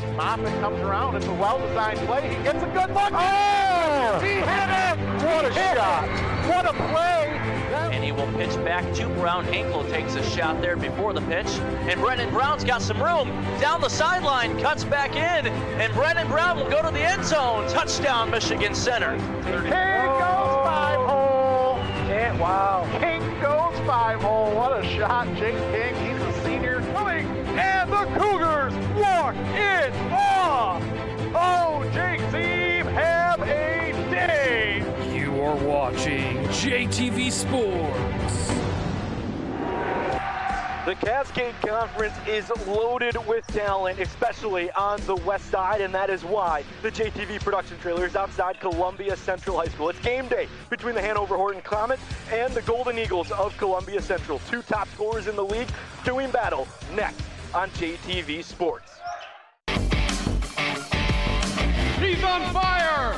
Moffitt comes around. It's a well-designed play. He gets a good look. Oh! He hit it! What a shot! What a play! And he will pitch back to Brown. Hinkle takes a shot there before the pitch. And Brennan Brown's got some room. Down the sideline, cuts back in. And Brennan Brown will go to the end zone. Touchdown, Michigan Center. King goes 5-hole. Yeah, wow. King goes 5-hole. What a shot. Jake King, he's a senior. And the Cougars walk it off. Oh, Jake's team have a day. You are watching JTV Sports. The Cascade Conference is loaded with talent, especially on the west side, and that is why the JTV production trailer is outside Columbia Central High School. It's game day between the Hanover-Horton Comets and the Golden Eagles of Columbia Central. Two top scorers in the league doing battle next on JTV Sports. He's on fire.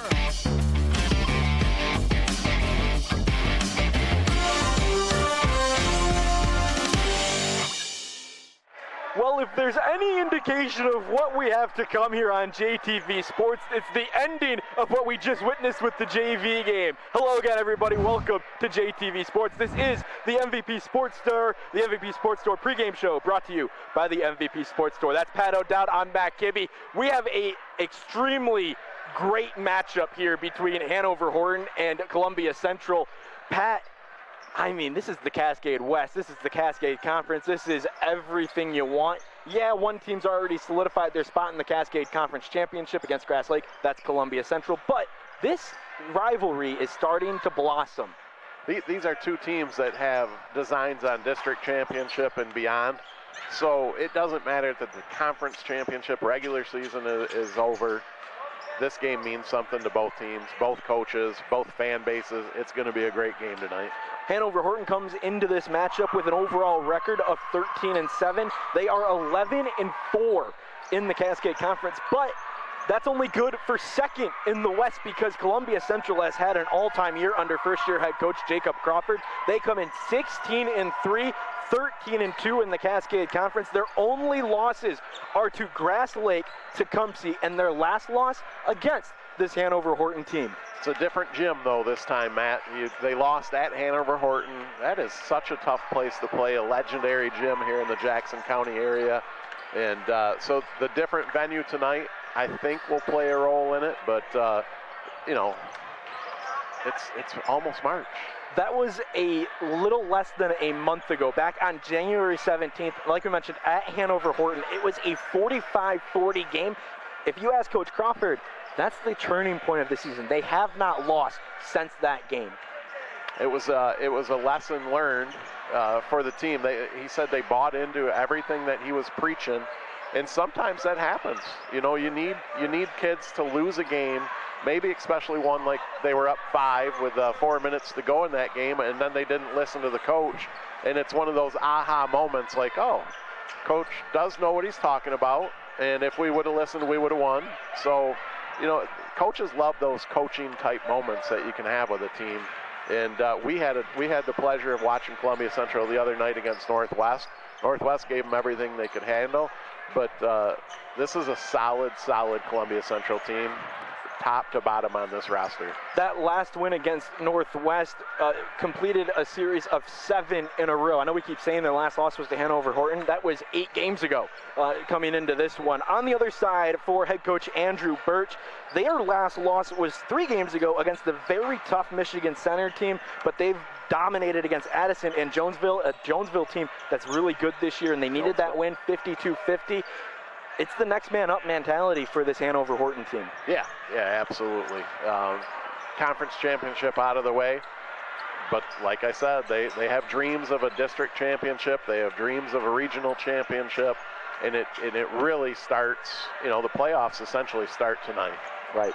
Well, if there's any indication of what we have to come here on JTV Sports, it's the ending of what we just witnessed with the JV game. Hello again, everybody. Welcome to JTV Sports. This is the MVP Sports Store, the MVP Sports Store pregame show brought to you by the MVP Sports Store. That's Pat O'Dowd. I'm Matt Kibbe. We have a extremely great matchup here between Hanover-Horton and Columbia Central. Pat, I mean, this is the Cascade West. This is the Cascade Conference. This is everything you want. Yeah, one team's already solidified their spot in the Cascade Conference Championship against Grass Lake. That's Columbia Central. But this rivalry is starting to blossom. These are two teams that have designs on district championship and beyond. So it doesn't matter that the conference championship regular season is over. This game means something to both teams, both coaches, both fan bases. It's going to be a great game tonight. Hanover-Horton comes into this matchup with an overall record of 13-7. They are 11-4 in the Cascade Conference, but that's only good for second in the West because Columbia Central has had an all-time year under first-year head coach Jacob Crawford. They come in 16-3, 13-2 in the Cascade Conference. Their only losses are to Grass Lake, Tecumseh, and their last loss against this Hanover-Horton team. It's a different gym, though, this time, Matt. They lost at Hanover-Horton. That is such a tough place to play, a legendary gym here in the Jackson County area. And so the different venue tonight, I think, will play a role in it. But, you know, it's almost March. That was a little less than a month ago, back on January 17th, like we mentioned, at Hanover-Horton. It was a 45-40 game. If you ask Coach Crawford, that's the turning point of the season. They have not lost since that game. It was a lesson learned for the team. He said they bought into everything that he was preaching, and sometimes that happens. You know, you need kids to lose a game, maybe especially one like they were up 5 with 4 minutes to go in that game, and then they didn't listen to the coach. And it's one of those aha moments like, oh, coach does know what he's talking about, and if we would have listened, we would have won. So, you know, coaches love those coaching type moments that you can have with a team. And we had the pleasure of watching Columbia Central the other night against Northwest. Northwest gave them everything they could handle, but this is a solid Columbia Central team, top to bottom on this roster. That last win against Northwest completed a series of 7 in a row. I know we keep saying their last loss was to Hanover-Horton. That was 8 games ago coming into this one. On the other side, for head coach Andrew Birch, their last loss was 3 games ago against the very tough Michigan Center team, but they've dominated against Addison and Jonesville, a Jonesville team that's really good this year, and they needed that win, 52-50. It's the next man up mentality for this Hanover-Horton team. Yeah, absolutely. Conference championship out of the way. But like I said, they have dreams of a district championship. They have dreams of a regional championship. And it really starts, you know, the playoffs essentially start tonight. Right.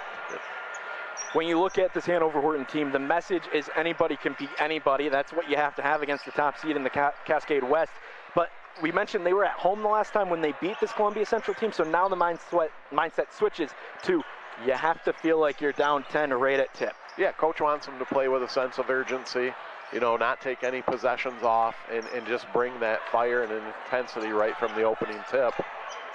When you look at this Hanover-Horton team, the message is anybody can beat anybody. That's what you have to have against the top seed in the Cascade West. But we mentioned they were at home the last time when they beat this Columbia Central team, so now the mindset switches to you have to feel like you're down 10 right at tip. Yeah, coach wants them to play with a sense of urgency, you know, not take any possessions off and just bring that fire and intensity right from the opening tip.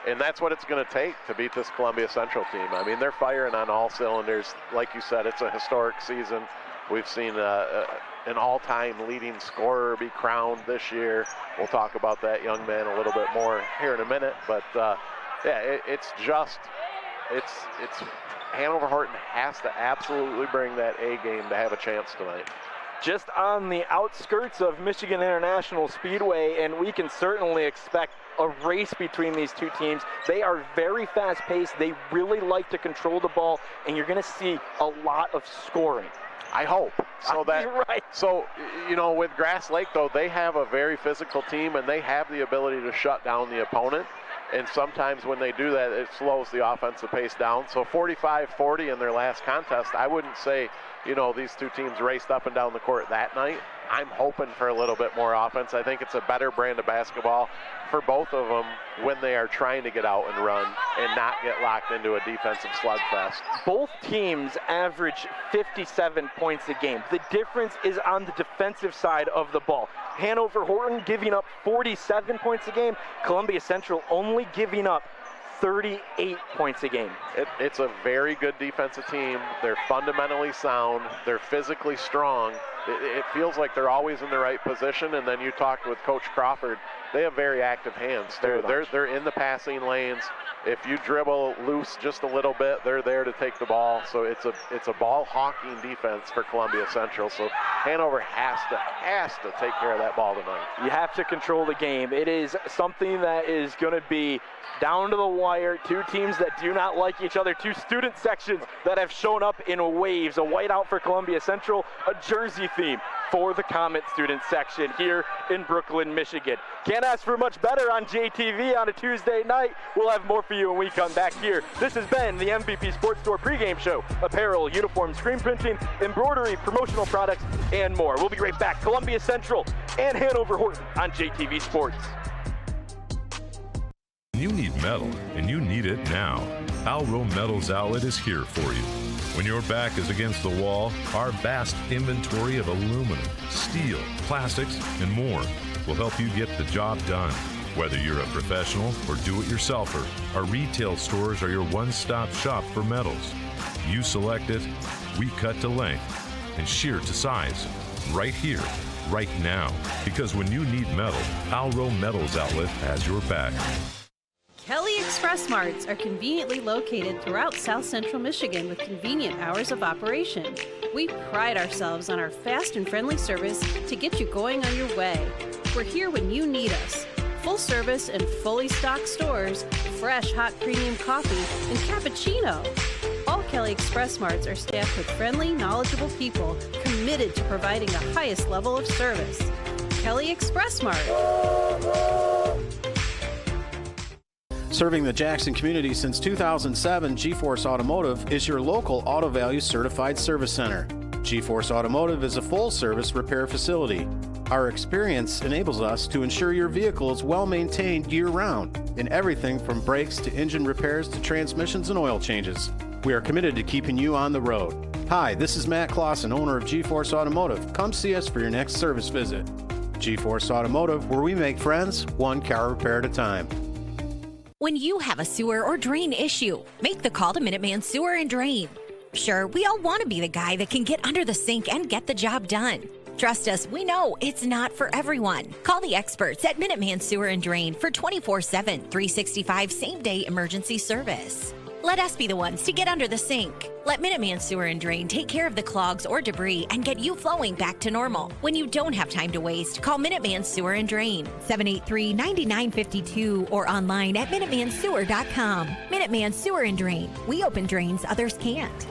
And that's what it's going to take to beat this Columbia Central team. I mean, they're firing on all cylinders. Like you said, it's a historic season. We've seen an all-time leading scorer be crowned this year. We'll talk about that young man a little bit more here in a minute. But, yeah, it's Hanover-Horton has to absolutely bring that A game to have a chance tonight. Just on the outskirts of Michigan International Speedway, and we can certainly expect a race between these two teams. They are very fast-paced. They really like to control the ball, and you're going to see a lot of scoring. I hope. Right. So, you know, with Grass Lake, though, they have a very physical team, and they have the ability to shut down the opponent. And sometimes when they do that, it slows the offensive pace down. So 45-40 in their last contest, I wouldn't say, you know, these two teams raced up and down the court that night. I'm hoping for a little bit more offense. I think it's a better brand of basketball for both of them when they are trying to get out and run and not get locked into a defensive slugfest. Both teams average 57 points a game. The difference is on the defensive side of the ball. Hanover-Horton giving up 47 points a game. Columbia Central only giving up 38 points a game. It's a very good defensive team. They're fundamentally sound. They're physically strong. It feels like they're always in the right position. And then you talked with Coach Crawford. They have very active hands. They're in the passing lanes. If you dribble loose just a little bit, they're there to take the ball. So it's a ball hawking defense for Columbia Central. So Hanover has to take care of that ball tonight. You have to control the game. It is something that is going to be down to the wire. Two teams that do not like each other. Two student sections that have shown up in waves. A whiteout for Columbia Central, a jersey theme for the Comet student section here in Brooklyn, Michigan. Can't ask for much better on JTV on a Tuesday night. We'll have more for you when we come back here. This has been the MVP Sports Store pregame show. Apparel, uniform, screen printing, embroidery, promotional products, and more. We'll be right back. Columbia Central and Hanover-Horton on JTV Sports. You need metal, and you need it now. Alro Metals Outlet is here for you. When your back is against the wall, our vast inventory of aluminum, steel, plastics, and more will help you get the job done. Whether you're a professional or do-it-yourselfer, our retail stores are your one-stop shop for metals. You select it, we cut to length, and shear to size. Right here, right now. Because when you need metal, Alro Metals Outlet has your back. Kelly Express Marts are conveniently located throughout South Central Michigan with convenient hours of operation. We pride ourselves on our fast and friendly service to get you going on your way. We're here when you need us. Full service and fully stocked stores, fresh hot premium coffee, and cappuccino. All Kelly Express Marts are staffed with friendly, knowledgeable people committed to providing the highest level of service. Kelly Express Mart. Serving the Jackson community since 2007, G-Force Automotive is your local Auto Value certified service center. G-Force Automotive is a full-service repair facility. Our experience enables us to ensure your vehicle is well-maintained year-round in everything from brakes to engine repairs to transmissions and oil changes. We are committed to keeping you on the road. Hi, this is Matt Clausen, owner of G-Force Automotive. Come see us for your next service visit. G-Force Automotive, where we make friends, one car repair at a time. When you have a sewer or drain issue, make the call to Minuteman Sewer and Drain. Sure, we all want to be the guy that can get under the sink and get the job done. Trust us, we know it's not for everyone. Call the experts at Minuteman Sewer and Drain for 24/7, 365 same-day emergency service. Let us be the ones to get under the sink. Let Minuteman Sewer and Drain take care of the clogs or debris and get you flowing back to normal. When you don't have time to waste, call Minuteman Sewer and Drain, 783-9952 or online at MinutemanSewer.com. Minuteman Sewer and Drain. We open drains others can't.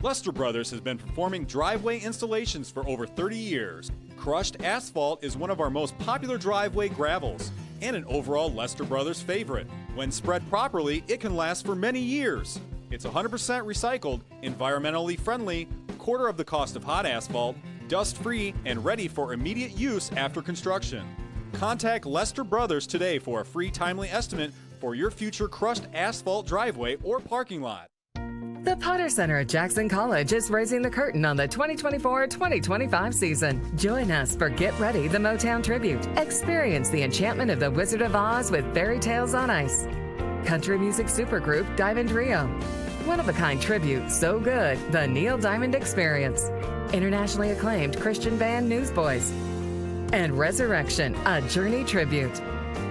Lester Brothers has been performing driveway installations for over 30 years. Crushed asphalt is one of our most popular driveway gravels and an overall Lester Brothers favorite. When spread properly, it can last for many years. It's 100% recycled, environmentally friendly, quarter of the cost of hot asphalt, dust-free, and ready for immediate use after construction. Contact Lester Brothers today for a free timely estimate for your future crushed asphalt driveway or parking lot. The Potter Center at Jackson College is raising the curtain on the 2024-2025 season. Join us for Get Ready, the Motown Tribute. Experience the enchantment of the Wizard of Oz with Fairy Tales on Ice. Country music supergroup Diamond Trio. One-of-a-kind tribute so good, the Neil Diamond Experience. Internationally acclaimed Christian band Newsboys. And Resurrection, a Journey tribute.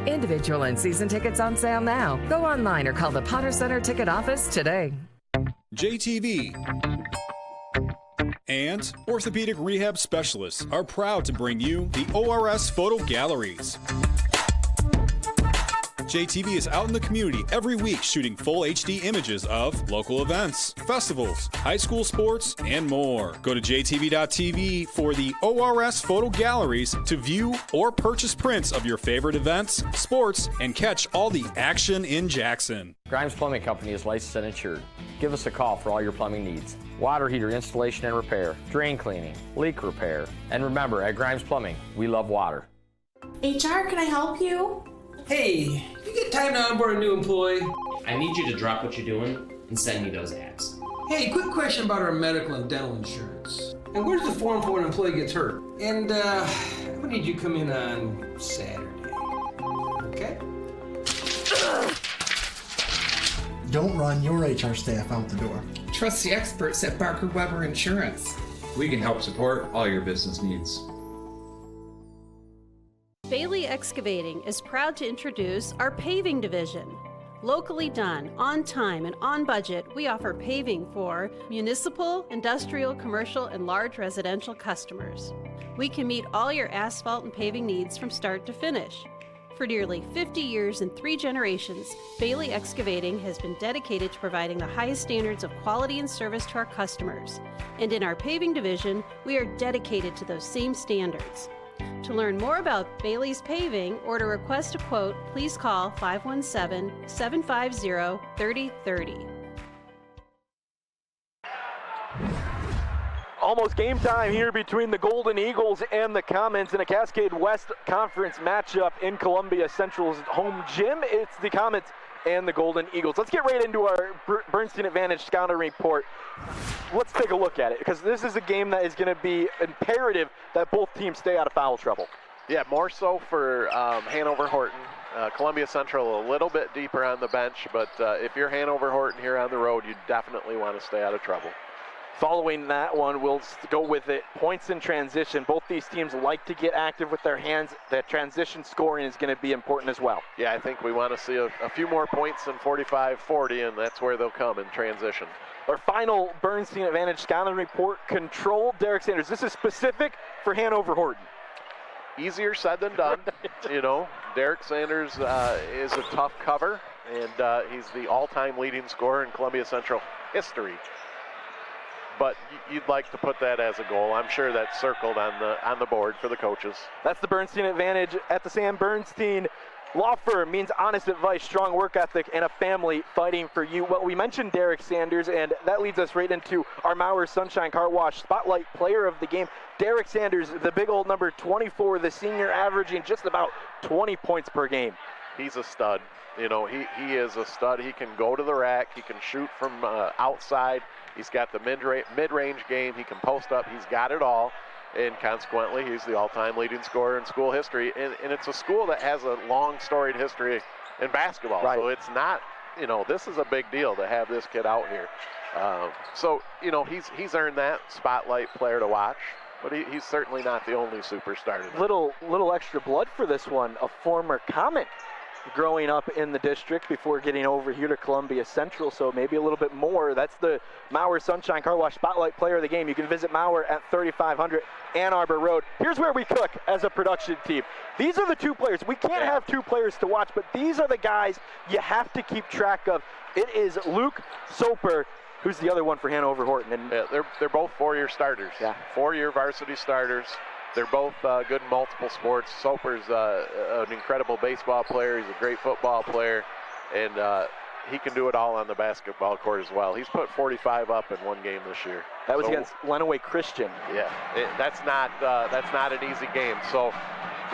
Individual and season tickets on sale now. Go online or call the Potter Center ticket office today. JTV and Orthopedic Rehab Specialists are proud to bring you the ORS Photo Galleries. JTV is out in the community every week shooting full HD images of local events, festivals, high school sports, and more. Go to jtv.tv for the ORS Photo Galleries to view or purchase prints of your favorite events, sports, and catch all the action in Jackson. Grimes Plumbing Company is licensed and insured. Give us a call for all your plumbing needs. Water heater installation and repair, drain cleaning, leak repair. And remember, at Grimes Plumbing, we love water. HR, can I help you? Hey, you get time to onboard a new employee? I need you to drop what you're doing and send me those ads. Hey, quick question about our medical and dental insurance. And where's the form for when an employee gets hurt? And we need you to come in on Saturday. Okay? Don't run your HR staff out the door. Trust the experts at Barker Weber Insurance. We can help support all your business needs. Bailey Excavating is proud to introduce our paving division. Locally done, on time, and on budget, we offer paving for municipal, industrial, commercial, and large residential customers. We can meet all your asphalt and paving needs from start to finish. For nearly 50 years and 3 generations, Bailey Excavating has been dedicated to providing the highest standards of quality and service to our customers. And in our paving division, we are dedicated to those same standards. To learn more about Bailey's Paving or to request a quote, please call 517-750-3030. Almost game time here between the Golden Eagles and the Comets in a Cascade West Conference matchup in Columbia Central's home gym. It's the Comets and the Golden Eagles. Let's get right into our Bernstein Advantage scouting report. Let's take a look at it, because this is a game that is going to be imperative that both teams stay out of foul trouble. Yeah, more so for Hanover-Horton. Columbia Central a little bit deeper on the bench, but if you're Hanover-Horton here on the road, you definitely want to stay out of trouble. Following that one, we'll go with it. Points in transition. Both these teams like to get active with their hands. That transition scoring is going to be important as well. Yeah, I think we want to see a few more points than 45-40, and that's where they'll come in transition. Our final Bernstein Advantage scouting report, control Derek Sanders. This is specific for Hanover-Horton. Easier said than done. You know, Derek Sanders is a tough cover, and he's the all-time leading scorer in Columbia Central history. But you'd like to put that as a goal. I'm sure that's circled on the board for the coaches. That's the Bernstein Advantage at the Sam Bernstein Law Firm. Means honest advice, strong work ethic, and a family fighting for you. Well, we mentioned Derek Sanders, and that leads us right into our Mauer Sunshine Car Wash Spotlight Player of the Game. Derek Sanders, the big old number 24, the senior, averaging just about 20 points per game. He's a stud. You know, he is a stud. He can go to the rack. He can shoot from outside. He's got the mid-range game. He can post up. He's got it all. And consequently, he's the all-time leading scorer in school history. And it's a school that has a long, storied history in basketball. Right. So it's not, you know, this is a big deal to have this kid out here. So, you know, he's earned that spotlight player to watch. But he's certainly not the only superstar. Little extra blood for this one. A former Comet growing up in the district before getting over here to Columbia Central, so maybe a little bit more. That's the Mauer Sunshine Car Wash Spotlight Player of the Game. You can visit Mauer at 3500 Ann Arbor Road. Here's where we cook as a production team. These are the two players. We can't have two players to watch, but these are the guys you have to keep track of. It is Luke Soper, who's the other one for Hanover-Horton. And yeah, they're both four-year starters. Yeah. Four-year varsity starters. They're both good in multiple sports. Soper's an incredible baseball player. He's a great football player, and he can do it all on the basketball court as well. He's put 45 up in one game this year. That was against Lenawee Christian. Yeah, that's not an easy game. So,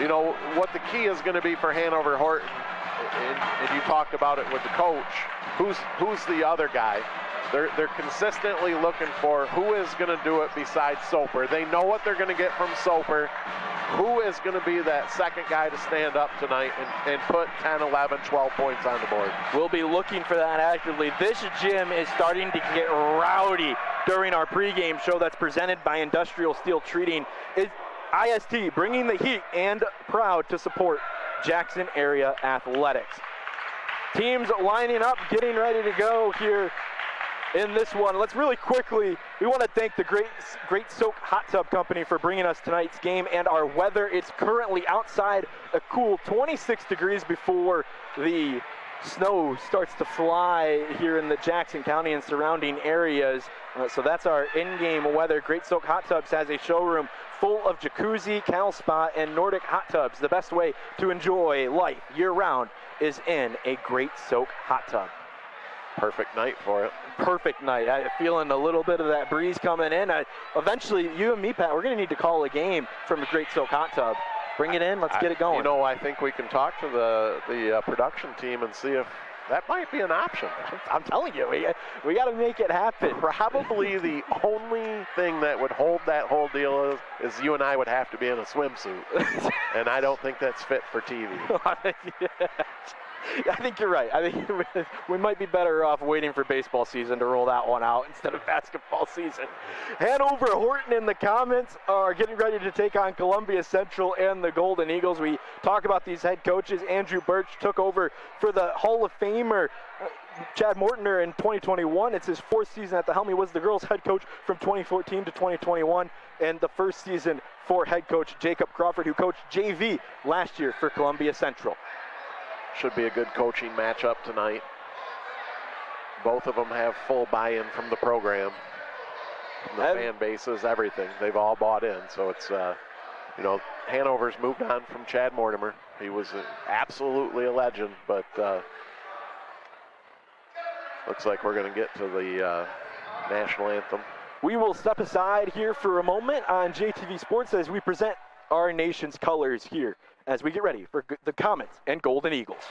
you know, what the key is going to be for Hanover-Horton, and you talked about it with the coach, who's the other guy They're consistently looking for who is going to do it besides Soper. They know what they're going to get from Soper. Who is going to be that second guy to stand up tonight and put 10, 11, 12 points on the board? We'll be looking for that actively. This gym is starting to get rowdy during our pregame show that's presented by Industrial Steel Treating. IST bringing the heat and proud to support Jackson area athletics. Teams lining up, getting ready to go here in this one. Let's really quickly, we want to thank the Great Soak Hot Tub Company for bringing us tonight's game and our weather. It's currently outside a cool 26 degrees before the snow starts to fly here in the Jackson County and surrounding areas. So that's our in-game weather. Great Soak Hot Tubs has a showroom full of jacuzzi, Cal Spa, and Nordic hot tubs. The best way to enjoy life year-round is in a Great Soak hot tub. Perfect night for it. Perfect night. I'm feeling a little bit of that breeze coming in. Eventually, you and me, Pat, we're going to need to call a game from the Great Soak hot tub. Bring it in. Let's get it going. You know, I think we can talk to the production team and see if that might be an option. I'm telling you, we got to make it happen. Probably the only thing that would hold that whole deal is you and I would have to be in a swimsuit. And I don't think that's fit for TV. I think you're right. I think we might be better off waiting for baseball season to roll that one out instead of basketball season. Hanover-Horton in the comments are getting ready to take on Columbia Central and the Golden Eagles. We talk about these head coaches. Andrew Birch took over for the Hall of Famer Chad Mortner in 2021. It's his fourth season at the helm. He was the girls' head coach from 2014 to 2021, and the first season for head coach Jacob Crawford, who coached JV last year for Columbia Central. Should be a good coaching matchup tonight. Both of them have full buy-in from the program, from the fan bases, everything. They've all bought in. So it's, you know, Hanover's moved on from Chad Mortimer. He was absolutely a legend, but looks like we're going to get to the national anthem. We will step aside here for a moment on JTV Sports as we present our nation's colors here as we get ready for the Comets and Golden Eagles.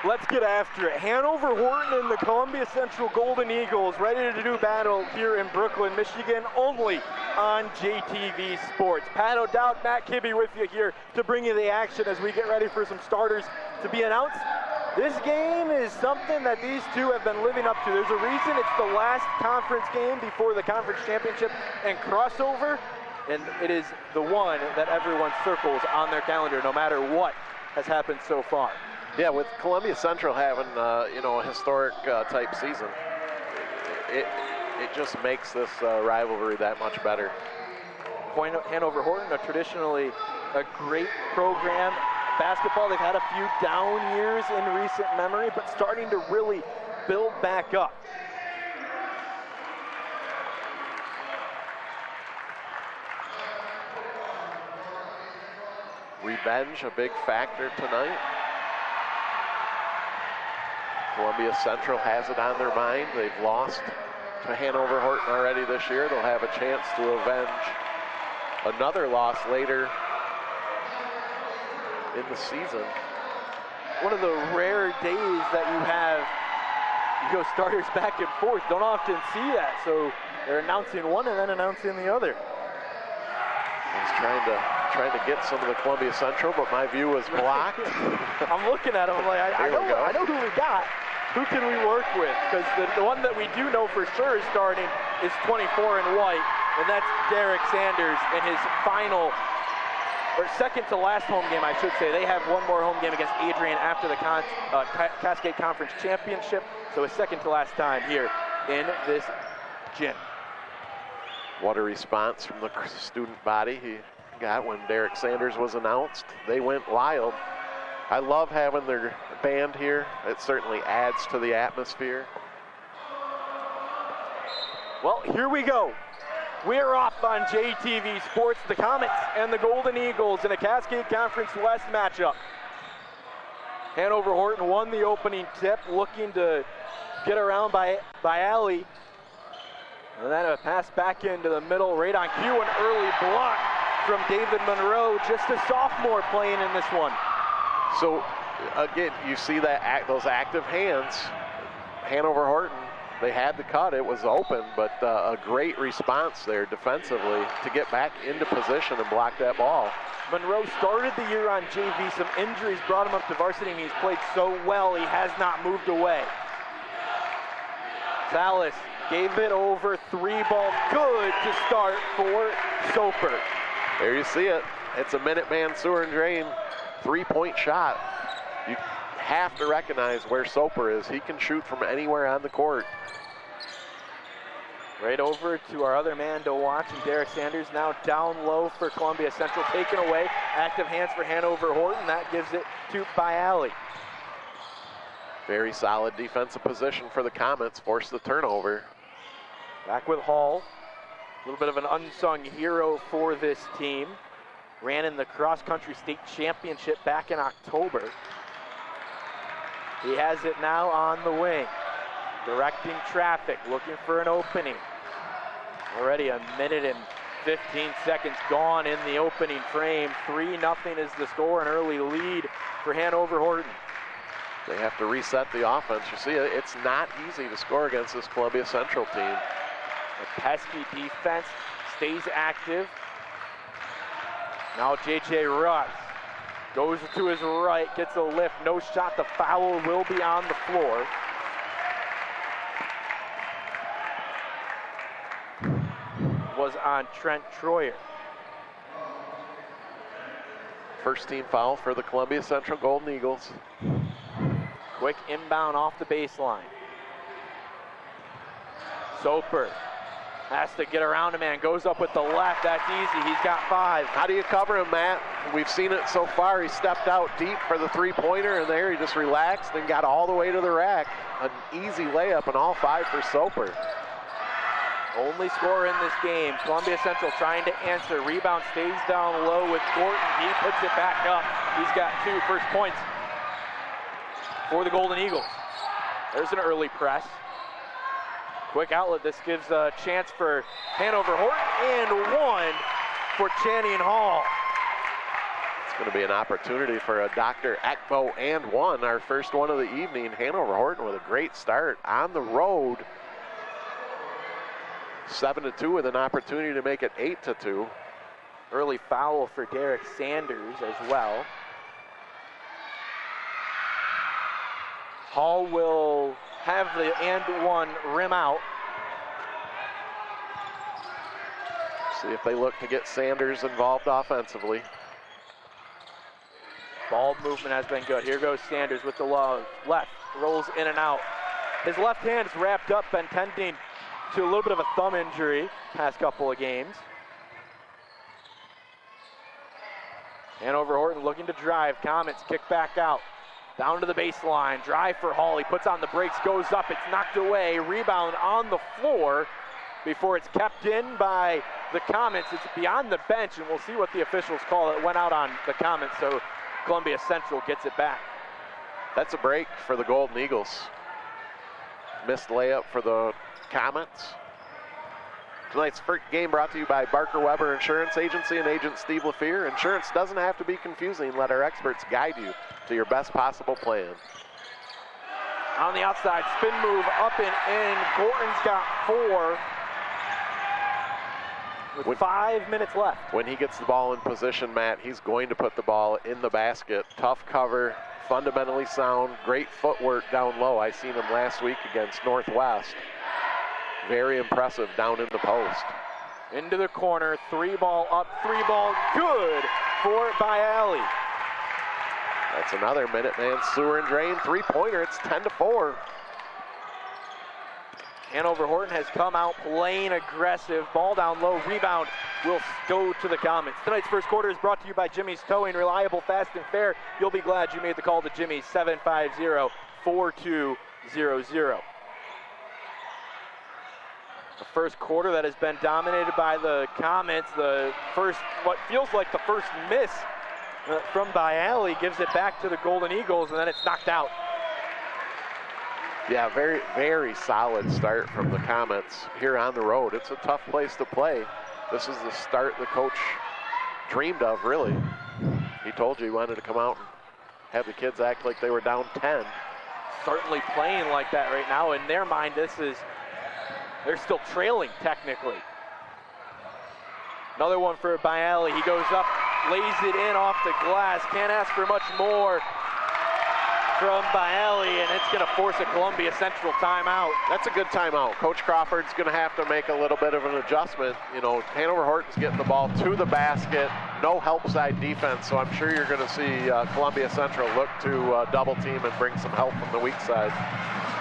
Let's get after it. Hanover-Horton and the Columbia Central Golden Eagles ready to do battle here in Brooklyn, Michigan, only on JTV Sports. Pat O'Dowd, Matt Kibbe with you here to bring you the action as we get ready for some starters to be announced. This game is something that these two have been living up to. There's a reason it's the last conference game before the conference championship and crossover, and it is the one that everyone circles on their calendar no matter what has happened so far. Yeah, with Columbia Central having, you know, a historic type season, it just makes this rivalry that much better. Hanover-Horton are traditionally a great program. Basketball, they've had a few down years in recent memory, but starting to really build back up. Revenge, a big factor tonight. Columbia Central has it on their mind. They've lost to Hanover-Horton already this year. They'll have a chance to avenge another loss later in the season. One of the rare days that you have You go starters back and forth. Don't often see that. So they're announcing one and then announcing the other. I was trying to get some of the Columbia Central, but my view was blocked. I'm looking at them. I'm like, I know who we got. Who can we work with? Because the one that we do know for sure is starting is 24 in white, and that's Derek Sanders in his final, or second to last home game, I should say. They have one more home game against Adrian after the Cascade Conference Championship, so a second to last time here in this gym. What a response from the student body he got when Derek Sanders was announced. They went wild. I love having their band here. It certainly adds to the atmosphere. Well, here we go. We're off on JTV Sports, the Comets and the Golden Eagles in a Cascade Conference West matchup. Hanover-Horton won the opening tip, looking to get around by Alley. And then a pass back into the middle, right on cue, an early block from David Monroe, just a sophomore playing in this one. So, again, you see that those active hands. Hanover-Horton, they had the cut. It was open, but a great response there defensively to get back into position and block that ball. Monroe started the year on JV. Some injuries brought him up to varsity, and he's played so well, he has not moved away. Salas gave it over, 3-ball, good to start for Soper. There you see it. It's a Minuteman Sewer and Drain 3-point shot. You have to recognize where Soper is. He can shoot from anywhere on the court. Right over to our other man to watch, and Derek Sanders now down low for Columbia Central, taken away. Active hands for Hanover-Horton. That gives it to Bialy. Very solid defensive position for the Comets. Forced the turnover. Back with Hall. A little bit of an unsung hero for this team. Ran in the cross-country state championship back in October. He has it now on the wing. Directing traffic, looking for an opening. Already a minute and 15 seconds gone in the opening frame. 3-0 is the score, an early lead for Hanover-Horton. They have to reset the offense. You see, it's not easy to score against this Columbia Central team. A pesky defense, stays active. Now J.J. Russ goes to his right, gets a lift, no shot. The foul will be on the floor. Was on Trent Troyer. First team foul for the Columbia Central Golden Eagles. Quick inbound off the baseline. Soper has to get around a man, goes up with the left, that's easy, he's got 5. How do you cover him, Matt? We've seen it so far. He stepped out deep for the 3-pointer, and there he just relaxed and got all the way to the rack. An easy layup, and all 5 for Soper. Only scorer in this game. Columbia Central trying to answer. Rebound stays down low with Gorton. He puts it back up. He's got 2 first points for the Golden Eagles. There's an early press. Quick outlet. This gives a chance for Hanover-Horton and 1 for Channing Hall. It's going to be an opportunity for a Dr. Ekbo and 1, our first one of the evening. Hanover-Horton with a great start on the road. 7-2 with an opportunity to make it 8-2. Early foul for Derek Sanders as well. Hall will have the and 1 rim out. See if they look to get Sanders involved offensively. Ball movement has been good. Here goes Sanders with the left. Rolls in and out. His left hand is wrapped up, been tending to a little bit of a thumb injury past couple of games. Hanover-Horton looking to drive. Comets kick back out. Down to the baseline. Drive for Hall. He puts on the brakes, goes up. It's knocked away. Rebound on the floor before it's kept in by the Comets. It's beyond the bench, and we'll see what the officials call it. Went out on the Comets, so Columbia Central gets it back. That's a break for the Golden Eagles. Missed layup for the Comets. Tonight's first game brought to you by Barker Weber Insurance Agency and agent Steve LaFear. Insurance doesn't have to be confusing. Let our experts guide you to your best possible plan. On the outside, spin move up and in. Gorton's got 4 with 5 minutes left. When he gets the ball in position, Matt, he's going to put the ball in the basket. Tough cover, fundamentally sound, great footwork down low. I seen him last week against Northwest. Very impressive down in the post. Into the corner, 3-ball up, 3-ball good for Bialy. That's another Minuteman sewer and drain 3-pointer. It's 10-4. Hanover-Horton has come out playing aggressive. Ball down low, rebound will go to the Comets. Tonight's first quarter is brought to you by Jimmy's Towing. Reliable, fast, and fair. You'll be glad you made the call to Jimmy's. 750-4200. The first quarter that has been dominated by the Comets. The first, what feels like the first miss from Bialy, gives it back to the Golden Eagles, and then it's knocked out. Yeah, very, very solid start from the Comets here on the road. It's a tough place to play. This is the start the coach dreamed of, really. He told you he wanted to come out and have the kids act like they were down 10. Certainly playing like that right now. In their mind, they're still trailing technically. Another one for Bialy. He goes up, lays it in off the glass. Can't ask for much more from Bialy, and it's going to force a Columbia Central timeout. That's a good timeout. Coach Crawford's going to have to make a little bit of an adjustment. You know, Hanover-Horton's getting the ball to the basket, no help side defense, so I'm sure you're going to see Columbia Central look to double team and bring some help from the weak side.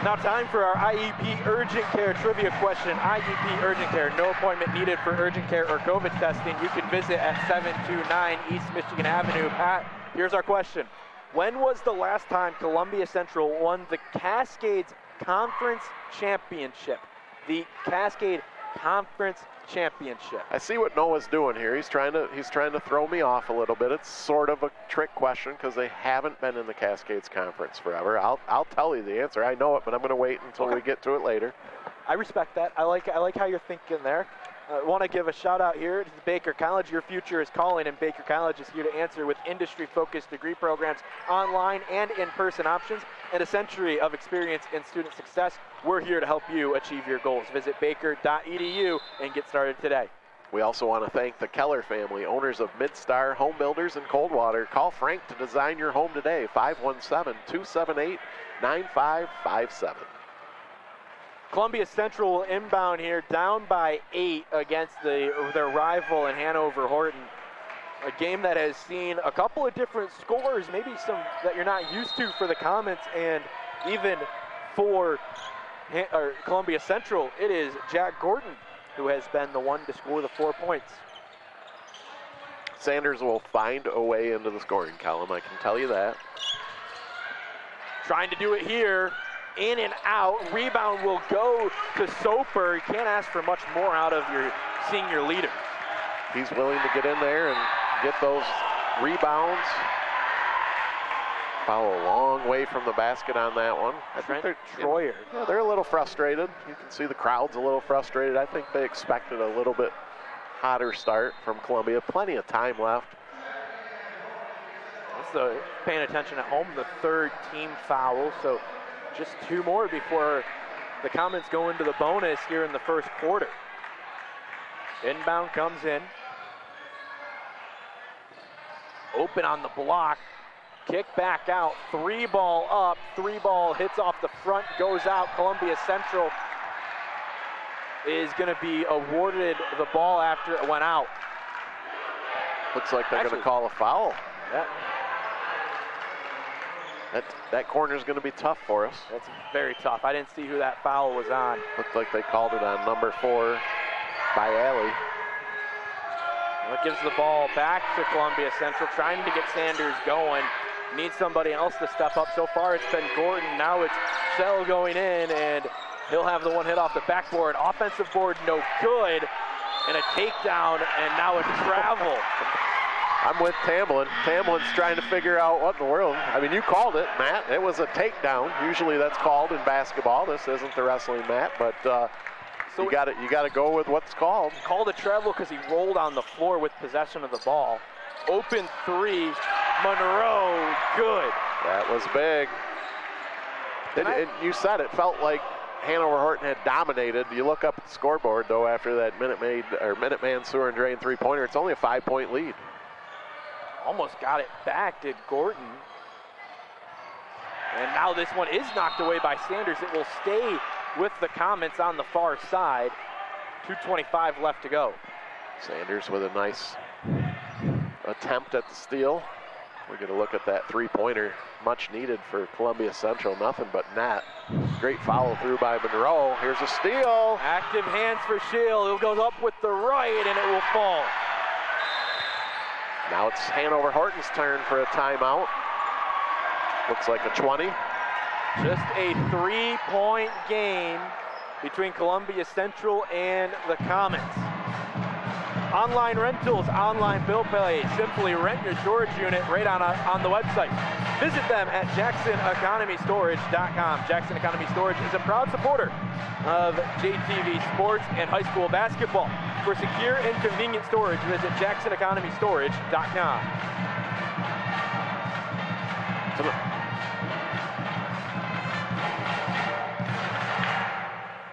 Now time for our IEP Urgent Care trivia question. IEP Urgent Care, no appointment needed for urgent care or COVID testing. You can visit at 729 East Michigan Avenue. Pat, here's our question. When was the last time Columbia Central won the Cascades Conference Championship? The Cascade Conference Championship. I see what Noah's doing here. He's trying to throw me off a little bit. It's sort of a trick question because they haven't been in the Cascades Conference forever. I'll tell you the answer. I know it, but I'm going to wait until we get to it later. I respect that. I like how you're thinking there. I want to give a shout out here to Baker College. Your future is calling, and Baker College is here to answer with industry-focused degree programs, online and in-person options, and a century of experience in student success. We're here to help you achieve your goals. Visit baker.edu and get started today. We also want to thank the Keller family, owners of Midstar Home Builders in Coldwater. Call Frank to design your home today, 517-278-9557. Columbia Central will inbound here, down by 8 against their rival in Hanover-Horton. A game that has seen a couple of different scores, maybe some that you're not used to for the Comets, and even for Columbia Central, it is Jack Gordon who has been the one to score the 4 points. Sanders will find a way into the scoring column, I can tell you that. Trying to do it here. In and out, rebound will go to Soper. You can't ask for much more out of your senior leader. He's willing to get in there and get those rebounds. Foul a long way from the basket on that one. I think Troyer. Yeah, they're a little frustrated. You can see the crowd's a little frustrated. I think they expected a little bit hotter start from Columbia. Plenty of time left. So paying attention at home, the third team foul. So just 2 more before the Comets go into the bonus here in the first quarter. Inbound comes in. Open on the block. Kick back out. 3-ball up. 3-ball hits off the front, goes out. Columbia Central is going to be awarded the ball after it went out. Looks like they're going to call a foul. Yeah. That corner is going to be tough for us. That's very tough. I didn't see who that foul was on. Looked like they called it on number 4, Bialy. That gives the ball back to Columbia Central, trying to get Sanders going. Needs somebody else to step up. So far, it's been Gordon. Now it's Shell going in, and he'll have the one hit off the backboard. Offensive board, no good. And a takedown, and now it's travel. I'm with Tamlin. Tamlin's trying to figure out what in the world. I mean, you called it, Matt. It was a takedown. Usually that's called in basketball. This isn't the wrestling, Matt, but so you got to go with what's called. Called a travel because he rolled on the floor with possession of the ball. Open 3, Monroe, good. That was big. And you said it felt like Hanover-Horton had dominated. You look up at the scoreboard, though, after that Minuteman Sewer and Drain three-pointer, it's only a 5-point lead. Almost got it back, did Gorton. And now this one is knocked away by Sanders. It will stay with the Comets on the far side. 2:25 left to go. Sanders with a nice attempt at the steal. We're going to look at that three-pointer, much needed for Columbia Central. Nothing but net. Great follow through by Monroe. Here's a steal. Active hands for Shield. It goes up with the right and it will fall. Now it's Hanover-Horton's turn for a timeout. Looks like a 20. Just a 3-point game between Columbia Central and the Comets. Online rentals, online bill pay. Simply rent your storage unit right on the website. Visit them at JacksonEconomyStorage.com. Jackson Economy Storage is a proud supporter of JTV Sports and high school basketball. For secure and convenient storage, visit JacksonEconomyStorage.com.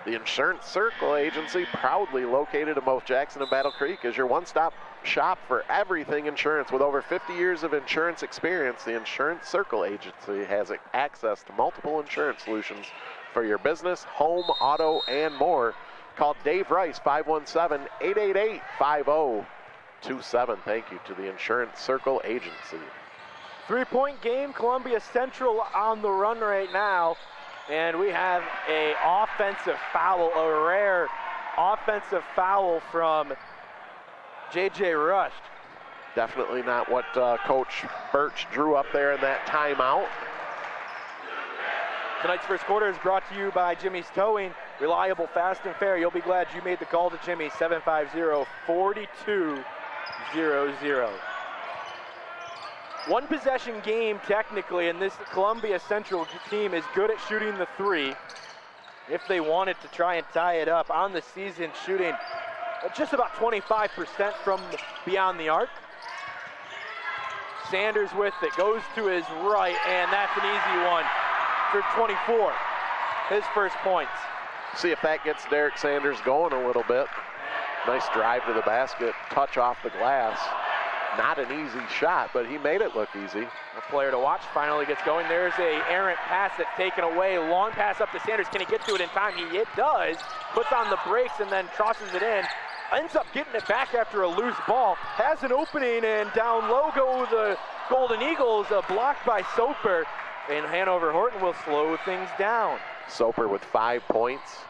The Insurance Circle Agency, proudly located in both Jackson and Battle Creek, is your one-stop shop for everything insurance. With over 50 years of insurance experience, the Insurance Circle Agency has access to multiple insurance solutions for your business, home, auto, and more. Call Dave Rice, 517-888-5027. Thank you to the Insurance Circle Agency. 3-point game, Columbia Central on the run right now. And we have an offensive foul, a rare offensive foul from J.J. Rush. Definitely not what Coach Birch drew up there in that timeout. Tonight's first quarter is brought to you by Jimmy's Towing. Reliable, fast, and fair. You'll be glad you made the call to Jimmy, 750-4200. One possession game technically, and this Columbia Central team is good at shooting the three. If they wanted to try and tie it up on the season, shooting just about 25% from beyond the arc. Sanders with it, goes to his right, and that's an easy one for 24. His first points. See if that gets Derek Sanders going a little bit. Nice drive to the basket, touch off the glass. Not an easy shot, but he made it look easy. A player to watch finally gets going. There's a errant pass that's taken away. Long pass up to Sanders. Can he get to it in time? It does. Puts on the brakes and then crosses it in. Ends up getting it back after a loose ball. Has an opening, and down low go the Golden Eagles. A block by Soper, and Hanover-Horton will slow things down. Soper with 5 points,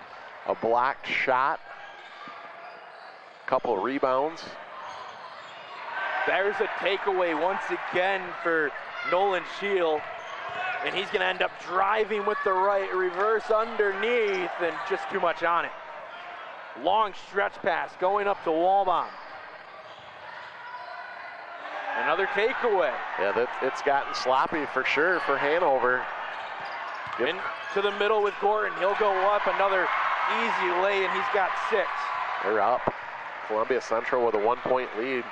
a blocked shot, couple of rebounds. There's a takeaway once again for Nolan Shield, and he's going to end up driving with the right, reverse underneath, and just too much on it. Long stretch pass going up to Walbaum. Another takeaway. Yeah, it's gotten sloppy for sure for Hanover. Into the middle with Gordon. He'll go up, another easy lay, and he's got 6. They're up. Columbia Central with a 1-point lead.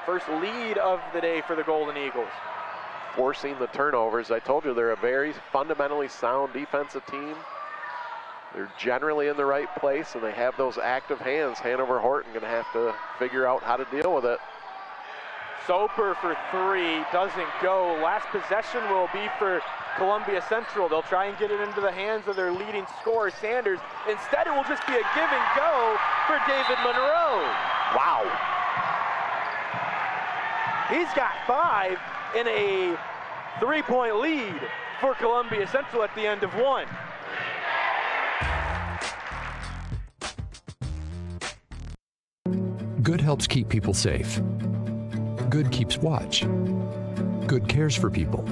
First lead of the day for the Golden Eagles. Forcing the turnovers. I told you they're a very fundamentally sound defensive team. They're generally in the right place, and they have those active hands. Hanover-Horton going to have to figure out how to deal with it. Soper for 3, doesn't go. Last possession will be for Columbia Central. They'll try and get it into the hands of their leading scorer, Sanders. Instead, it will just be a give and go for David Monroe. Wow. He's got 5 in a 3-point lead for Columbia Central at the end of 1. Good helps keep people safe. Good keeps watch. Good cares for people,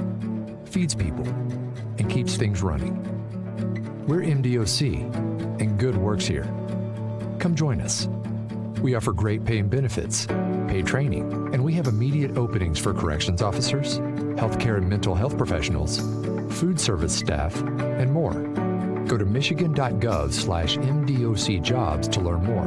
feeds people, and keeps things running. We're MDOC, and Good works here. Come join us. We offer great pay and benefits, paid training, and we have immediate openings for corrections officers, healthcare and mental health professionals, food service staff, and more. Go to michigan.gov/MDOC jobs to learn more.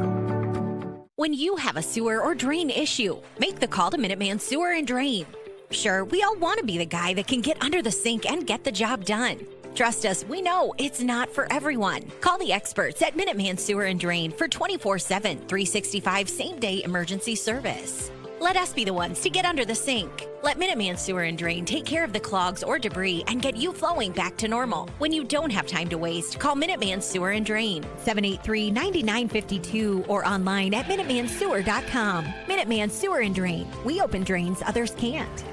When you have a sewer or drain issue, make the call to Minuteman Sewer and Drain. Sure, we all want to be the guy that can get under the sink and get the job done. Trust us, we know it's not for everyone. Call the experts at Minuteman Sewer and Drain for 24/7, 365 same-day emergency service. Let us be the ones to get under the sink. Let Minuteman Sewer and Drain take care of the clogs or debris and get you flowing back to normal. When you don't have time to waste, call Minuteman Sewer and Drain, 783-9952, or online at MinutemanSewer.com. Minuteman Sewer and Drain. We open drains others can't.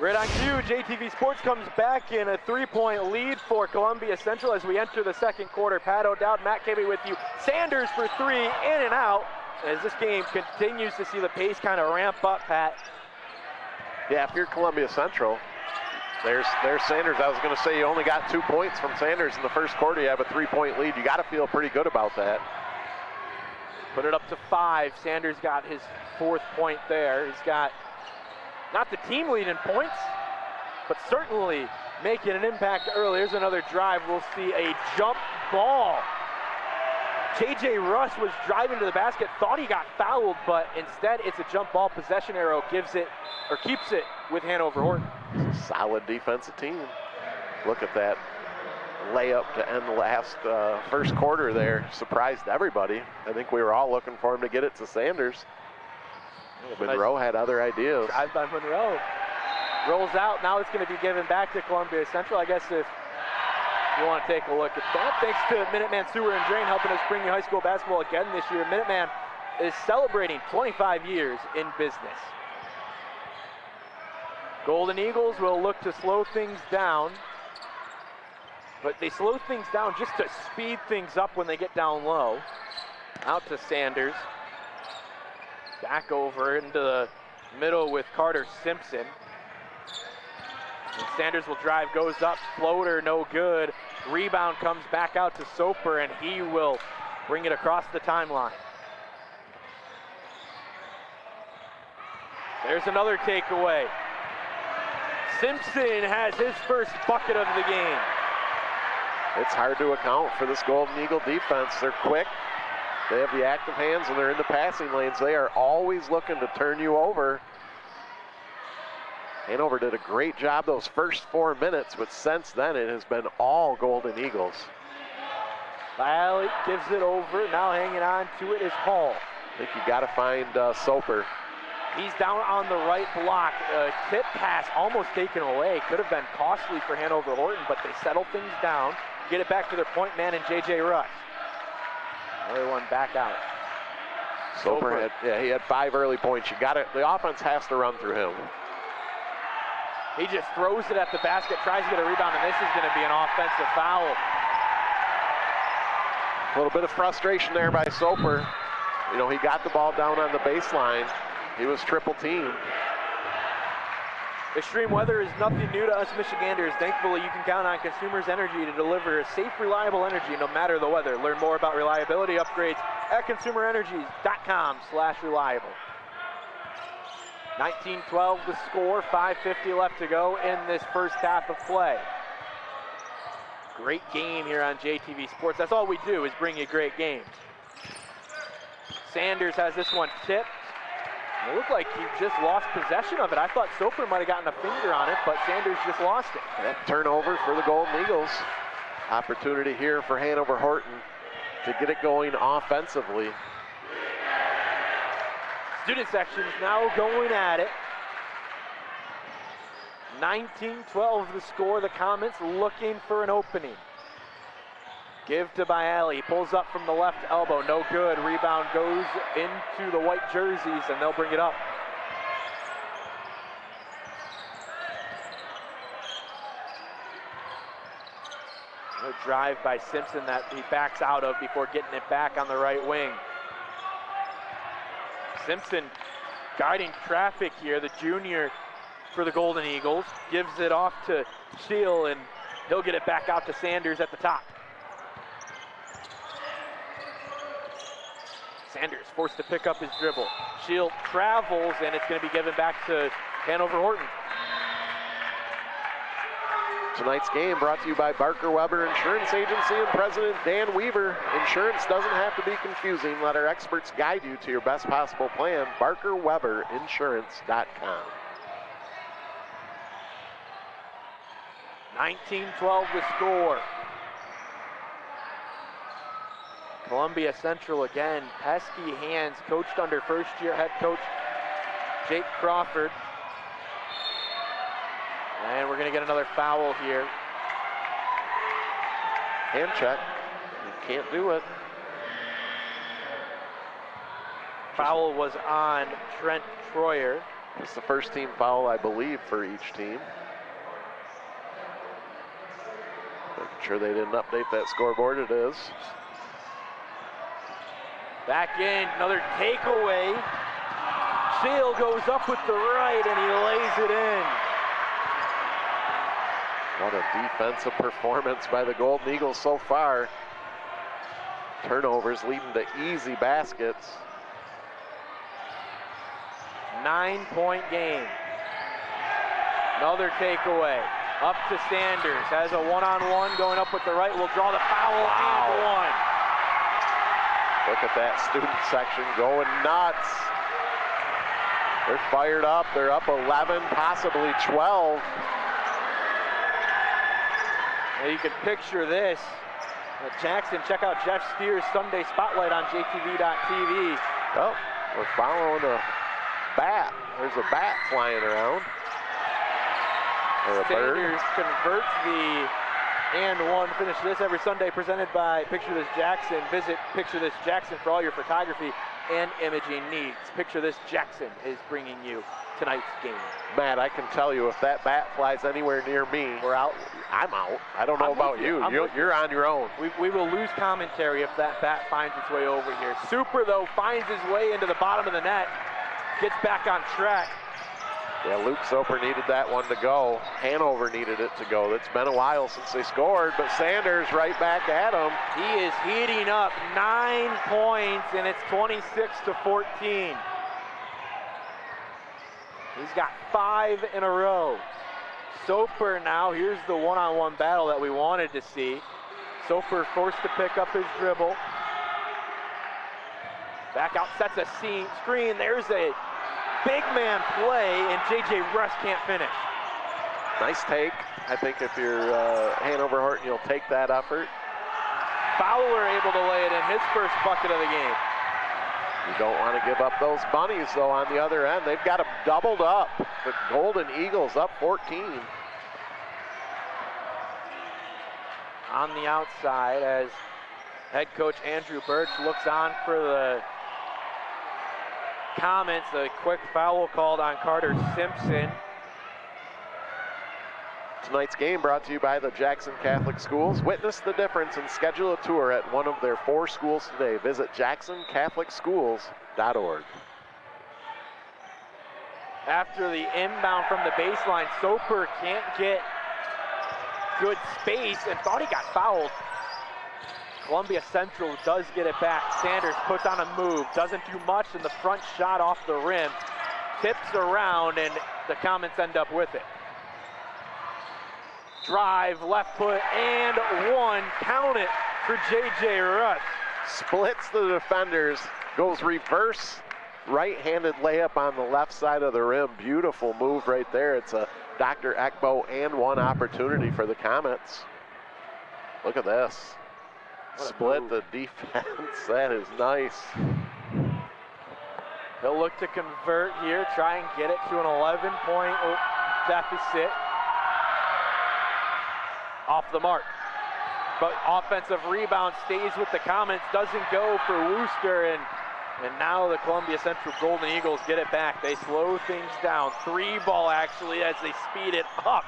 Right on cue, JTV Sports comes back in a 3-point lead for Columbia Central as we enter the second quarter. Pat O'Dowd, Matt Cabey with you. Sanders for three, in and out. As this game continues to see the pace kind of ramp up, Pat. Yeah, if you're Columbia Central, there's Sanders. I was going to say you only got 2 points from Sanders in the first quarter. You have a 3-point lead. You got to feel pretty good about that. Put it up to 5. Sanders got his 4th point there. He's got not the team lead in points, but certainly making an impact early. Here's another drive. We'll see a jump ball. J.J. Rush was driving to the basket, thought he got fouled, but instead it's a jump ball. Possession arrow gives it, or keeps it, with Hanover-Horton. Solid defensive team. Look at that layup to end the last first quarter there. Surprised everybody. I think we were all looking for him to get it to Sanders. Monroe had other ideas. Drive by Monroe. Rolls out. Now it's going to be given back to Columbia Central. I guess if you want to take a look at that. Thanks to Minuteman Sewer and Drain helping us bring you high school basketball again this year. Minuteman is celebrating 25 years in business. Golden Eagles will look to slow things down, but they slow things down just to speed things up when they get down low. Out to Sanders. Back over into the middle with Carter Simpson. And Sanders will drive, goes up, floater, no good. Rebound comes back out to Soper, and he will bring it across the timeline. There's another takeaway. Simpson has his first bucket of the game. It's hard to account for this Golden Eagle defense. They're quick. They have the active hands, and they're in the passing lanes. They are always looking to turn you over. Hanover did a great job those first 4 minutes, but since then it has been all Golden Eagles. Lally gives it over. Now hanging on to it is Hall. I think you got to find Soper. He's down on the right block. Tip pass almost taken away. Could have been costly for Hanover-Horton, but they settle things down. Get it back to their point man and J.J. Rush. Another one back out. Soper he had 5 early points. The offense has to run through him. He just throws it at the basket, tries to get a rebound, and this is going to be an offensive foul. A little bit of frustration there by Soper. You know, he got the ball down on the baseline. He was triple teamed. Extreme weather is nothing new to us Michiganders. Thankfully, you can count on Consumers Energy to deliver safe, reliable energy no matter the weather. Learn more about reliability upgrades at consumerenergy.com/reliable. 19-12 the score, 5:50 left to go in this first half of play. Great game here on JTV Sports. That's all we do is bring you great games. Sanders has this one tipped. It looked like he just lost possession of it. I thought Soper might have gotten a finger on it, but Sanders just lost it. That turnover for the Golden Eagles. Opportunity here for Hanover-Horton to get it going offensively. Student section's now going at it. 19-12 the score. The Comets looking for an opening. Give to Bialy. He pulls up from the left elbow. No good. Rebound goes into the white jerseys, and they'll bring it up. A drive by Simpson that he backs out of before getting it back on the right wing. Simpson guiding traffic here, the junior for the Golden Eagles. Gives it off to Shield, and he'll get it back out to Sanders at the top. Sanders forced to pick up his dribble. Shield travels, and it's going to be given back to Hanover-Horton. Tonight's game brought to you by Barker Weber Insurance Agency and President Dan Weaver. Insurance doesn't have to be confusing. Let our experts guide you to your best possible plan. BarkerWeberInsurance.com. 19-12 the score. Columbia Central again, pesky hands, coached under first-year head coach Jake Crawford. And we're going to get another foul here. Hand check. You can't do it. Foul was on Trent Troyer. It's the first team foul, I believe, for each team. Making sure they didn't update that scoreboard. It is. Back in, another takeaway. Shield goes up with the right and he lays it in. What a defensive performance by the Golden Eagles so far. Turnovers leading to easy baskets. 9-point game. Another takeaway. Up to Sanders. Has a one-on-one going up with the right. Will draw the foul and one. Look at that student section going nuts. They're fired up. They're up 11, possibly 12. Now you can picture this. Jackson, check out Jeff Steers' Sunday Spotlight on JTV.tv. Well, we're following a bat. There's a bat flying around. Or a bird. Sanders converts the and one. Finish this every Sunday, presented by Picture This Jackson. Visit Picture This Jackson for all your photography and imaging needs. Picture This Jackson is bringing you tonight's game. Matt, I can tell you if that bat flies anywhere near me, we're out. I'm out. I don't know about you. You're on your own. We will lose commentary if that bat finds its way over here. Super, though, finds his way into the bottom of the net. Gets back on track. Yeah, Luke Soper needed that one to go. Hanover needed it to go. It's been a while since they scored, but Sanders right back at him. He is heating up. 9 points, and it's 26-14. He's got 5 in a row. Soper now, here's the one-on-one battle that we wanted to see. Soper forced to pick up his dribble. Back out, sets a screen. There's a big man play, and J.J. Russ can't finish. Nice take. I think if you're Hanover-Horton, you'll take that effort. Fowler able to lay it in, his first bucket of the game. You don't want to give up those bunnies, though, on the other end. They've got them doubled up. The Golden Eagles up 14. On the outside, as head coach Andrew Birch looks on for the comments, a quick foul called on Carter Simpson. Tonight's game brought to you by the Jackson Catholic Schools. Witness the difference and schedule a tour at one of their 4 schools today. Visit jacksoncatholicschools.org. After the inbound from the baseline, Soper can't get good space and thought he got fouled. Columbia Central does get it back. Sanders puts on a move, doesn't do much, and the front shot off the rim tips around, and the Comets end up with it. Drive, left foot, and one. Count it for J.J. Russ. Splits the defenders, goes reverse right-handed layup on the left side of the rim. Beautiful move right there. It's a Dr. Ekbo and one opportunity for the Comets. Look at this. Split the defense. That is nice. He'll look to convert here, try and get it to an 11-point deficit. Off the mark. But offensive rebound stays with the Comets, doesn't go for Wooster, and now the Columbia Central Golden Eagles get it back. They slow things down. 3-ball actually as they speed it up.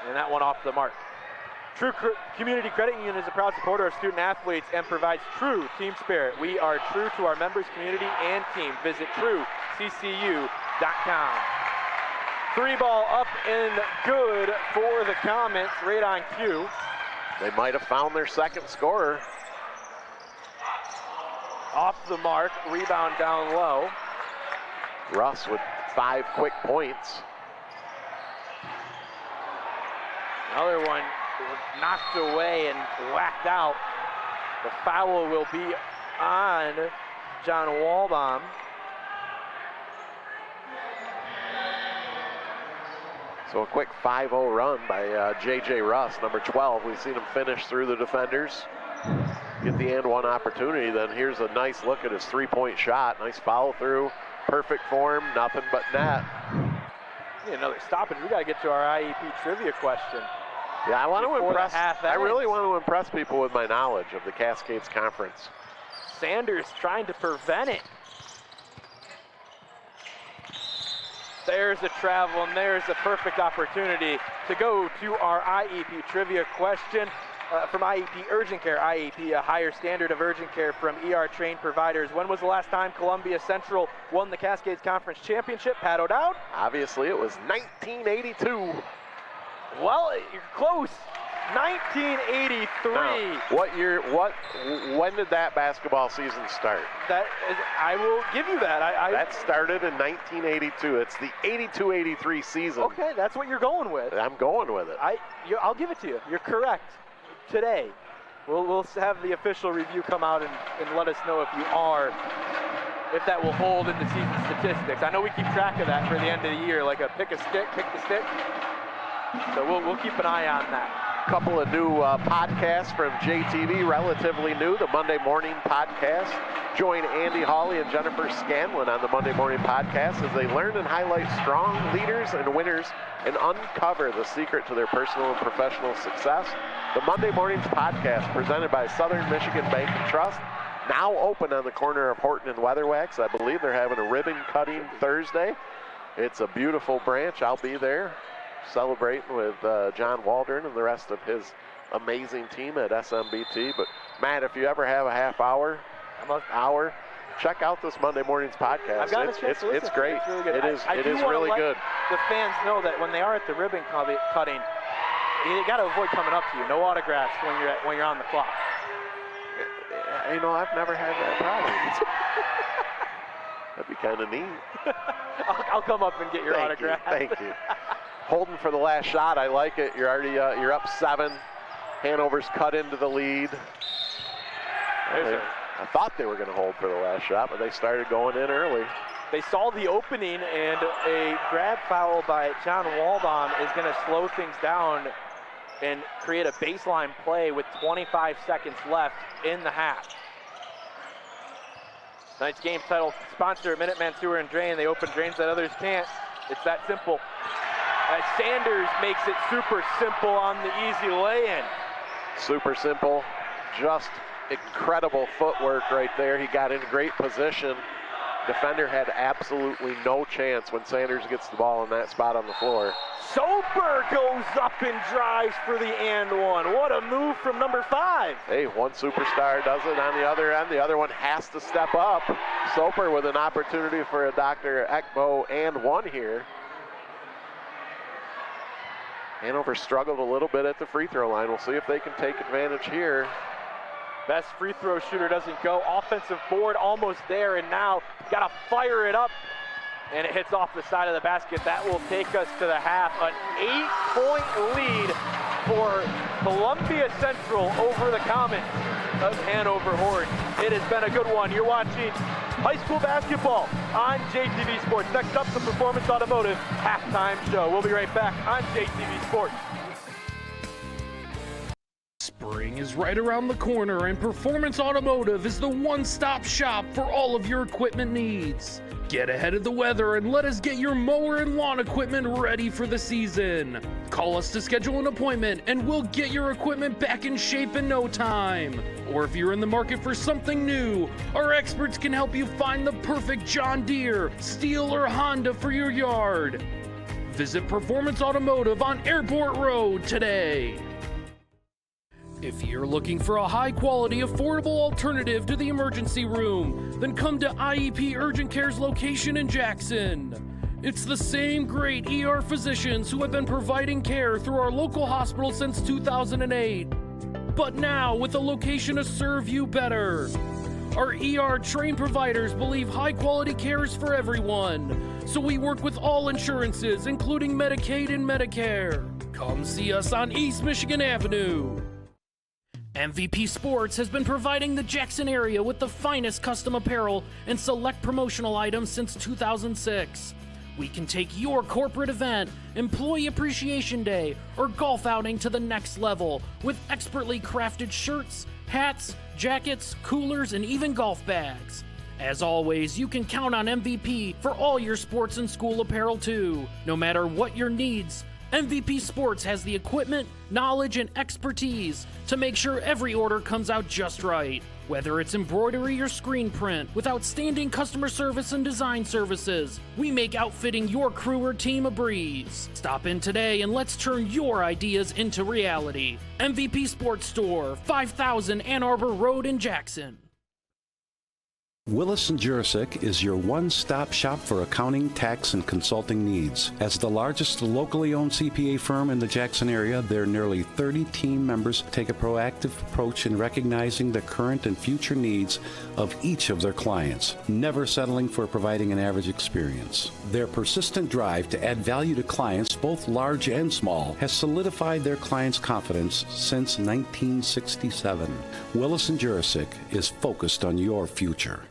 And that one off the mark. True Community Credit Union is a proud supporter of student athletes and provides true team spirit. We are true to our members, community, and team. Visit trueccu.com. 3-ball up and good for the Comets, right on cue. They might have found their second scorer. Off the mark, rebound down low. Russ with 5 quick points. Another one knocked away and whacked out. The foul will be on John Walbaum. So a quick 5-0 run by J.J. Russ, number 12. We've seen him finish through the defenders, get the and one opportunity. Then here's a nice look at his three-point shot. Nice follow through, perfect form, nothing but net. Need another stoppage. We got to get to our IEP trivia question. Yeah, I want to impress. I really want to impress people with my knowledge of the Cascades Conference. Sanders trying to prevent it. There's a travel, and there's a perfect opportunity to go to our IEP trivia question from IEP Urgent Care. IEP, a higher standard of urgent care from ER-trained providers. When was the last time Columbia Central won the Cascades Conference Championship? Pat O'Dowd? Obviously, it was 1982. Well, you're close. 1983. Now, what year? When did that basketball season start? I will give you that. That started in 1982. It's the 82-83 season. Okay, that's what you're going with. I'm going with it. I'll give it to you. You're correct. Today, we'll have the official review come out and let us know if that will hold in the season statistics. I know we keep track of that for the end of the year, like a pick the stick. So we'll keep an eye on that. Couple of new podcasts from JTV, relatively new, the Monday Morning Podcast. Join Andy Hawley and Jennifer Scanlon on the Monday Morning Podcast as they learn and highlight strong leaders and winners and uncover the secret to their personal and professional success. The Monday Mornings Podcast, presented by Southern Michigan Bank and Trust, now open on the corner of Horton and Weatherwax. I believe they're having a ribbon cutting Thursday. It's a beautiful branch. I'll be there, celebrating with John Waldron and the rest of his amazing team at SMBT. But Matt, if you ever have a half hour, check out this Monday Morning's podcast. I've got a chance to listen. It's great. It's really good. It is really good. The fans know that when they are at the ribbon cutting, you got to avoid coming up to you. No autographs when you're on the clock. You know, I've never had that problem. That'd be kind of neat. I'll come up and get your autograph. Thank you. Holding for the last shot. I like it. You're already you're up 7. Hanover's cut into the lead. I thought they were going to hold for the last shot, but they started going in early. They saw the opening, and a grab foul by John Walbaum is going to slow things down and create a baseline play with 25 seconds left in the half. Tonight's game title sponsor, Minuteman Sewer and Drain. They open drains that others can't. It's that simple. As Sanders makes it super simple on the easy lay-in. Super simple. Just incredible footwork right there. He got in great position. Defender had absolutely no chance when Sanders gets the ball in that spot on the floor. Soper goes up and drives for the and one. What a move from number 5. Hey, one superstar does it on the other end. The other one has to step up. Soper with an opportunity for a Dr. Ekbo and one here. Hanover struggled a little bit at the free throw line. We'll see if they can take advantage here. Best free throw shooter doesn't go. Offensive board almost there, and now got to fire it up. And it hits off the side of the basket. That will take us to the half. An 8-point lead for Columbia Central over the Comets of Hanover-Horton. It has been a good one. You're watching high school basketball on JTV Sports. Next up, the Performance Automotive halftime show. We'll be right back on JTV Sports. Spring is right around the corner, and Performance Automotive is the one-stop shop for all of your equipment needs. Get ahead of the weather and let us get your mower and lawn equipment ready for the season. Call us to schedule an appointment and we'll get your equipment back in shape in no time. Or if you're in the market for something new, our experts can help you find the perfect John Deere, Steel, or Honda for your yard. Visit Performance Automotive on Airport Road today. If you're looking for a high-quality, affordable alternative to the emergency room, then come to IEP Urgent Care's location in Jackson. It's the same great ER physicians who have been providing care through our local hospital since 2008. But now, with a location to serve you better. Our ER-trained providers believe high-quality care is for everyone, so we work with all insurances, including Medicaid and Medicare. Come see us on East Michigan Avenue. MVP Sports has been providing the Jackson area with the finest custom apparel and select promotional items since 2006. We can take your corporate event, Employee Appreciation Day, or golf outing to the next level with expertly crafted shirts, hats, jackets, coolers, and even golf bags. As always, you can count on MVP for all your sports and school apparel too. No matter what your needs, MVP Sports has the equipment, knowledge, and expertise to make sure every order comes out just right. Whether it's embroidery or screen print, with outstanding customer service and design services, we make outfitting your crew or team a breeze. Stop in today and let's turn your ideas into reality. MVP Sports Store, 5000 Ann Arbor Road in Jackson. Willis & Jurisic is your one-stop shop for accounting, tax, and consulting needs. As the largest locally owned CPA firm in the Jackson area, their nearly 30 team members take a proactive approach in recognizing the current and future needs of each of their clients, never settling for providing an average experience. Their persistent drive to add value to clients, both large and small, has solidified their clients' confidence since 1967. Willis & Jurisic is focused on your future.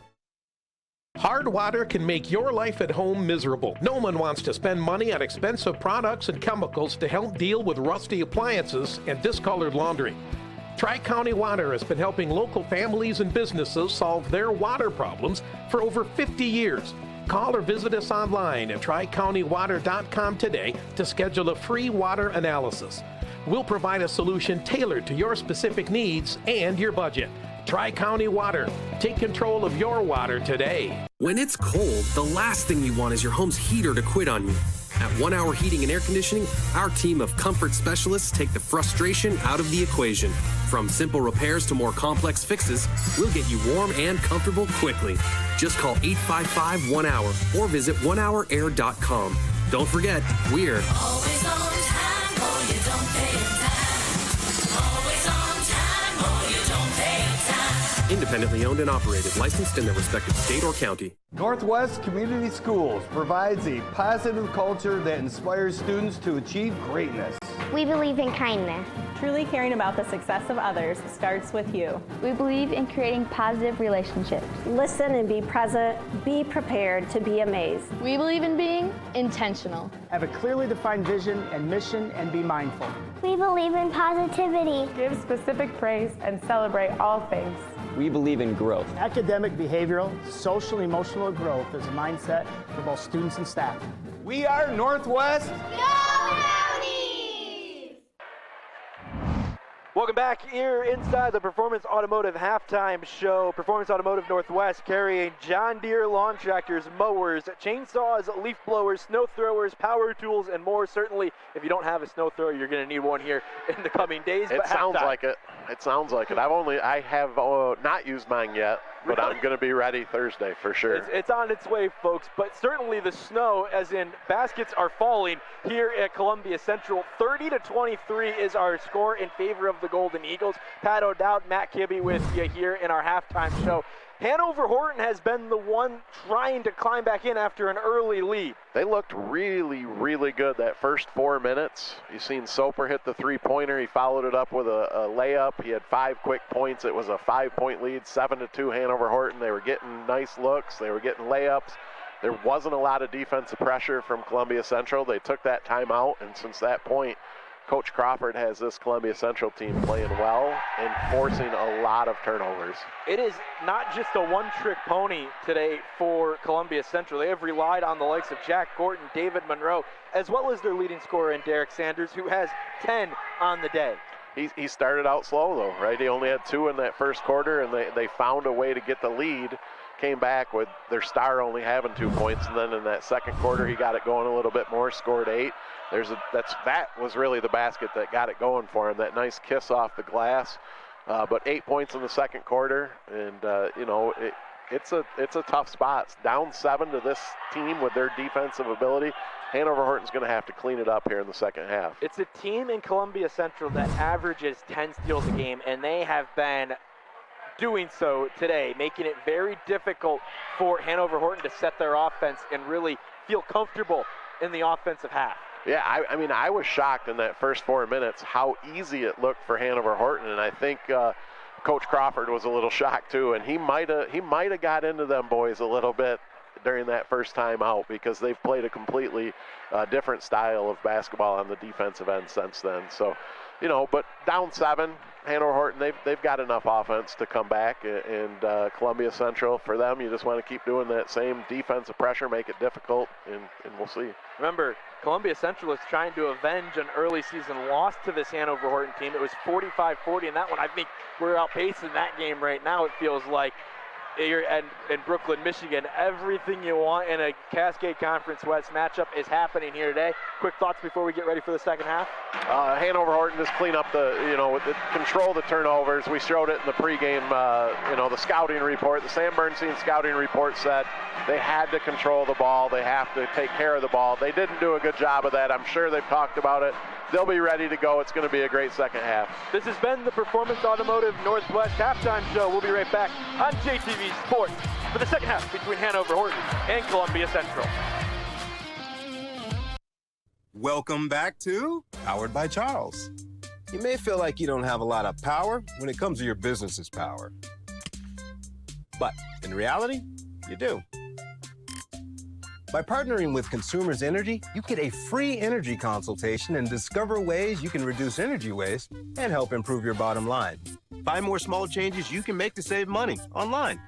Hard water can make your life at home miserable. No one wants to spend money on expensive products and chemicals to help deal with rusty appliances and discolored laundry. Tri-County Water has been helping local families and businesses solve their water problems for over 50 years. Call or visit us online at tricountywater.com today to schedule a free water analysis. We'll provide a solution tailored to your specific needs and your budget. Tri-County Water. Take control of your water today. When it's cold, the last thing you want is your home's heater to quit on you. At 1 Hour Heating and Air Conditioning, our team of comfort specialists take the frustration out of the equation. From simple repairs to more complex fixes, we'll get you warm and comfortable quickly. Just call 855-1-HOUR or visit onehourair.com. Don't forget, we're always on time or you don't pay time. Always on time or you don't pay time. independently owned and operated, licensed in their respective state or county. Northwest Community Schools provides a positive culture that inspires students to achieve greatness. We believe in kindness. Truly caring about the success of others starts with you. We believe in creating positive relationships. Listen and be present. Be prepared to be amazed. We believe in being intentional. Have a clearly defined vision and mission and be mindful. We believe in positivity. Give specific praise and celebrate all things. We believe in growth. Academic, behavioral, social, emotional growth is a mindset for both students and staff. We are Northwest. Welcome back here inside the Performance Automotive Halftime Show. Performance Automotive Northwest carrying John Deere lawn tractors, mowers, chainsaws, leaf blowers, snow throwers, power tools, and more. Certainly, if you don't have a snow thrower, you're going to need one here in the coming days. It sounds like it. It sounds like it. I have not used mine yet, but I'm going to be ready Thursday for sure. It's on its way, folks, but certainly the snow, as in baskets are falling here at Columbia Central. 30-23 is our score in favor of the Golden Eagles. Pat O'Dowd, Matt Kibbe with you here in our halftime show. Hanover-Horton has been the one trying to climb back in after an early lead. They looked really, really good that first 4 minutes. You've seen Soper hit the three-pointer. He followed it up with a layup. He had 5 quick points. It was a 5-point lead, 7-2 Hanover-Horton. They were getting nice looks. They were getting layups. There wasn't a lot of defensive pressure from Columbia Central. They took that timeout, and since that point, Coach Crawford has this Columbia Central team playing well and forcing a lot of turnovers. It is not just a one-trick pony today for Columbia Central. They have relied on the likes of Jack Gorton, David Monroe, as well as their leading scorer in Derek Sanders, who has 10 on the day. He started out slow, though, right? He only had 2 in that first quarter, and they found a way to get the lead. Came back with their star only having 2 points, and then in that second quarter, he got it going a little bit more, scored 8. That was really the basket that got it going for him, that nice kiss off the glass. But 8 points in the second quarter, and it's a tough spot. It's down 7 to this team with their defensive ability. Hanover-Horton's going to have to clean it up here in the second half. It's a team in Columbia Central that averages 10 steals a game, and they have been doing so today, making it very difficult for Hanover-Horton to set their offense and really feel comfortable in the offensive half. Yeah, I mean, I was shocked in that first 4 minutes how easy it looked for Hanover-Horton, and I think Coach Crawford was a little shocked too, and he might have got into them boys a little bit during that first time out, because they've played a completely different style of basketball on the defensive end since then. So, but down 7, Hanover-Horton, they've got enough offense to come back, and Columbia Central, for them, you just want to keep doing that same defensive pressure, make it difficult, and we'll see. Remember, Columbia Central is trying to avenge an early season loss to this Hanover-Horton team. It was 45-40 in that one. I think we're outpacing that game right now, it feels like. You're in Brooklyn, Michigan. Everything you want in a Cascade Conference West matchup is happening here today. Quick thoughts before we get ready for the second half? Hanover-Horton just clean up control the turnovers. We showed it in the pregame, the scouting report. The Sam Bernstein scouting report said they had to control the ball. They have to take care of the ball. They didn't do a good job of that. I'm sure they've talked about it. They'll be ready to go. It's going to be a great second half. This has been the Performance Automotive Northwest Halftime Show. We'll be right back on JTV Sports for the second half between Hanover-Horton and Columbia Central. Welcome back to Powered by Charles. You may feel like you don't have a lot of power when it comes to your business's power. But in reality, you do. By partnering with Consumers Energy, you get a free energy consultation and discover ways you can reduce energy waste and help improve your bottom line. Find more small changes you can make to save money online.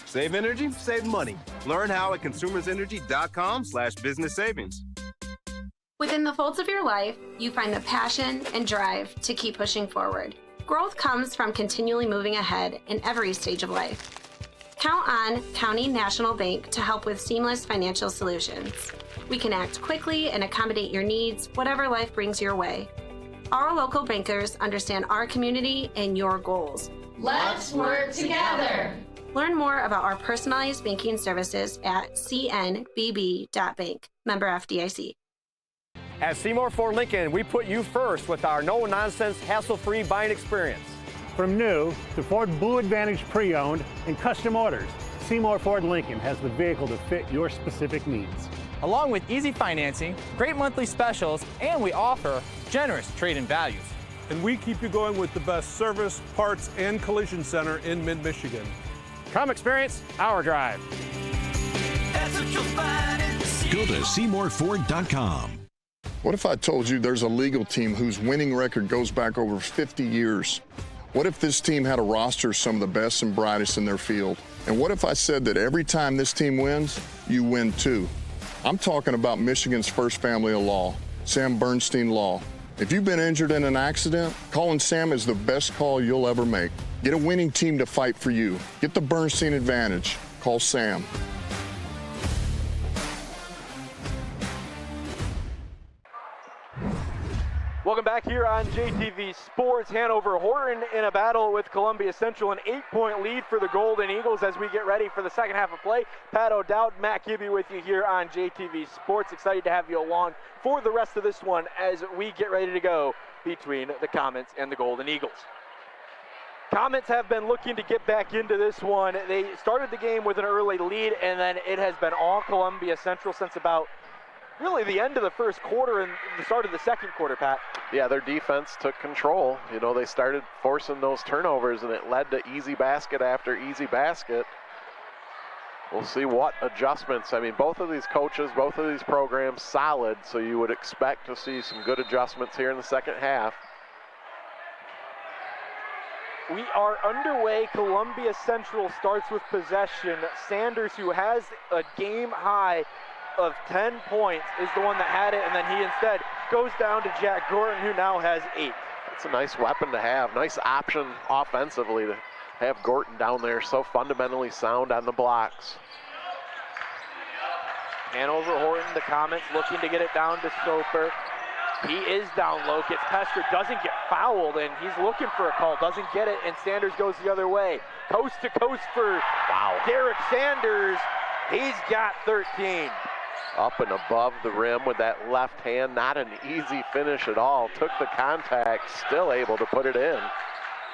Save energy, save money. Learn how at consumersenergy.com/business savings. Within the folds of your life, you find the passion and drive to keep pushing forward. Growth comes from continually moving ahead in every stage of life. Count on County National Bank to help with seamless financial solutions. We can act quickly and accommodate your needs, whatever life brings your way. Our local bankers understand our community and your goals. Let's work together. Learn more about our personalized banking services at cnbb.bank. Member FDIC. At Seymour Ford Lincoln, we put you first with our no-nonsense, hassle-free buying experience. From new to Ford Blue Advantage pre-owned and custom orders, Seymour Ford Lincoln has the vehicle to fit your specific needs. Along with easy financing, great monthly specials, and we offer generous trade-in values. And we keep you going with the best service, parts, and collision center in mid-Michigan. Come experience our drive. That's what you'll find in Go to SeymourFord.com. What if I told you there's a legal team whose winning record goes back over 50 years? What if this team had a roster of some of the best and brightest in their field? And what if I said that every time this team wins, you win too? I'm talking about Michigan's first family of law, Sam Bernstein Law. If you've been injured in an accident, calling Sam is the best call you'll ever make. Get a winning team to fight for you. Get the Bernstein advantage. Call Sam. Welcome back here on JTV Sports. Hanover-Horton in a battle with Columbia Central, an 8-point lead for the Golden Eagles as we get ready for the second half of play. Pat O'Dowd, Matt Gibby with you here on JTV Sports. Excited to have you along for the rest of this one as we get ready to go between the Comets and the Golden Eagles. Comets have been looking to get back into this one. They started the game with an early lead, and then it has been all Columbia Central since about really the end of the first quarter and the start of the second quarter, Pat. Yeah, their defense took control. They started forcing those turnovers, and it led to easy basket after easy basket. We'll see what adjustments. I mean, both of these coaches, both of these programs solid, so you would expect to see some good adjustments here in the second half. We are underway. Columbia Central starts with possession. Sanders, who has a game high of 10 points, is the one that had it, and then he instead goes down to Jack Gordon, who now has 8. It's a nice weapon to have. Nice option offensively to have Gordon down there, so fundamentally sound on the blocks. Hanover-Horton, the Comets looking to get it down to Soper. He is down low, gets pestered, doesn't get fouled, and he's looking for a call, doesn't get it, and Sanders goes the other way. Coast to coast for Derek Sanders. He's got 13. Up and above the rim with that left hand. Not an easy finish at all. Took the contact, still able to put it in.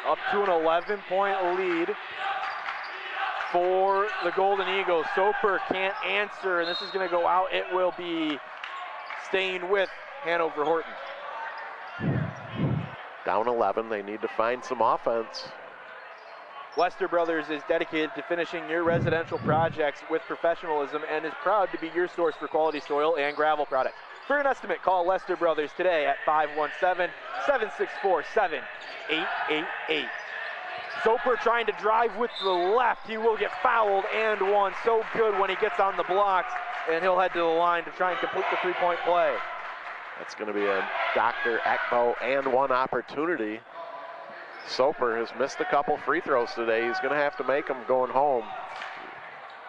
Up to an 11-point lead for the Golden Eagles. Soper can't answer, and this is going to go out. It will be staying with Hanover-Horton. Down 11, they need to find some offense. Lester Brothers is dedicated to finishing your residential projects with professionalism and is proud to be your source for quality soil and gravel products. For an estimate, call Lester Brothers today at 517-764-7888. Soper trying to drive with the left. He will get fouled and one. So good when he gets on the blocks, and he'll head to the line to try and complete the three-point play. That's going to be a Dr. Ekbo and one opportunity. Soper has missed a couple free throws today. He's going to have to make them going home.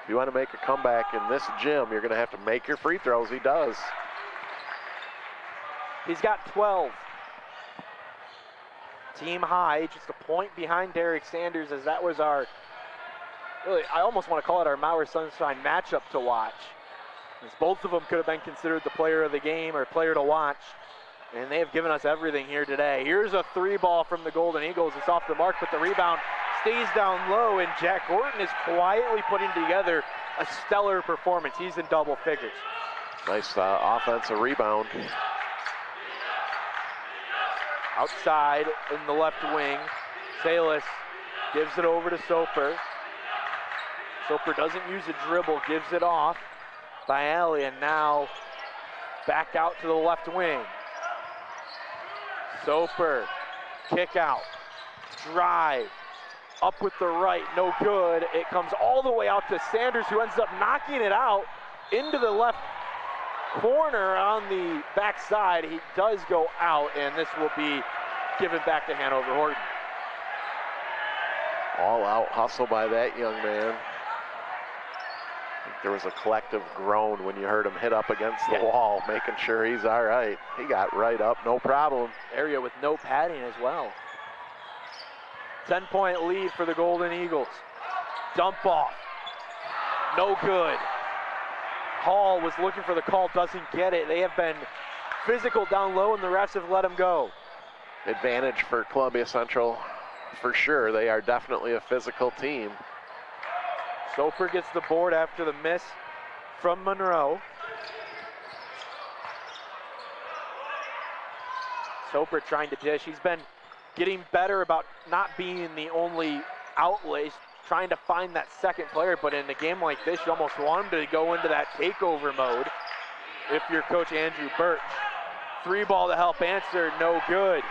If you want to make a comeback in this gym, you're going to have to make your free throws. He does. He's got 12. Team high, just a point behind Derek Sanders, as that was our, really, I almost want to call it our Mauer Sunshine matchup to watch. As both of them could have been considered the player of the game or player to watch. And they have given us everything here today. Here's a three ball from the Golden Eagles. It's off the mark, but the rebound stays down low, and Jack Gordon is quietly putting together a stellar performance. He's in double figures. Nice offensive rebound. Outside in the left wing, Salas gives it over to Soper. Soper doesn't use a dribble, gives it off by Alley, and now back out to the left wing. Soper, kick out, drive, up with the right, no good. It comes all the way out to Sanders, who ends up knocking it out into the left corner on the backside. He does go out, and this will be given back to Hanover-Horton. All out hustle by that young man. I think there was a collective groan when you heard him hit up against the wall, making sure he's all right. He got right up, no problem. Area with no padding as well. 10-point lead for the Golden Eagles. Dump off, no good. Hall was looking for the call, doesn't get it. They have been physical down low, and the refs have let him go. Advantage for Columbia Central, for sure. They are definitely a physical team. Soper gets the board after the miss from Monroe. Soper trying to dish. He's been getting better about not being the only outlet, trying to find that second player, but in a game like this, you almost want him to go into that takeover mode if you're Coach Andrew Birch. Three ball to help answer, no good.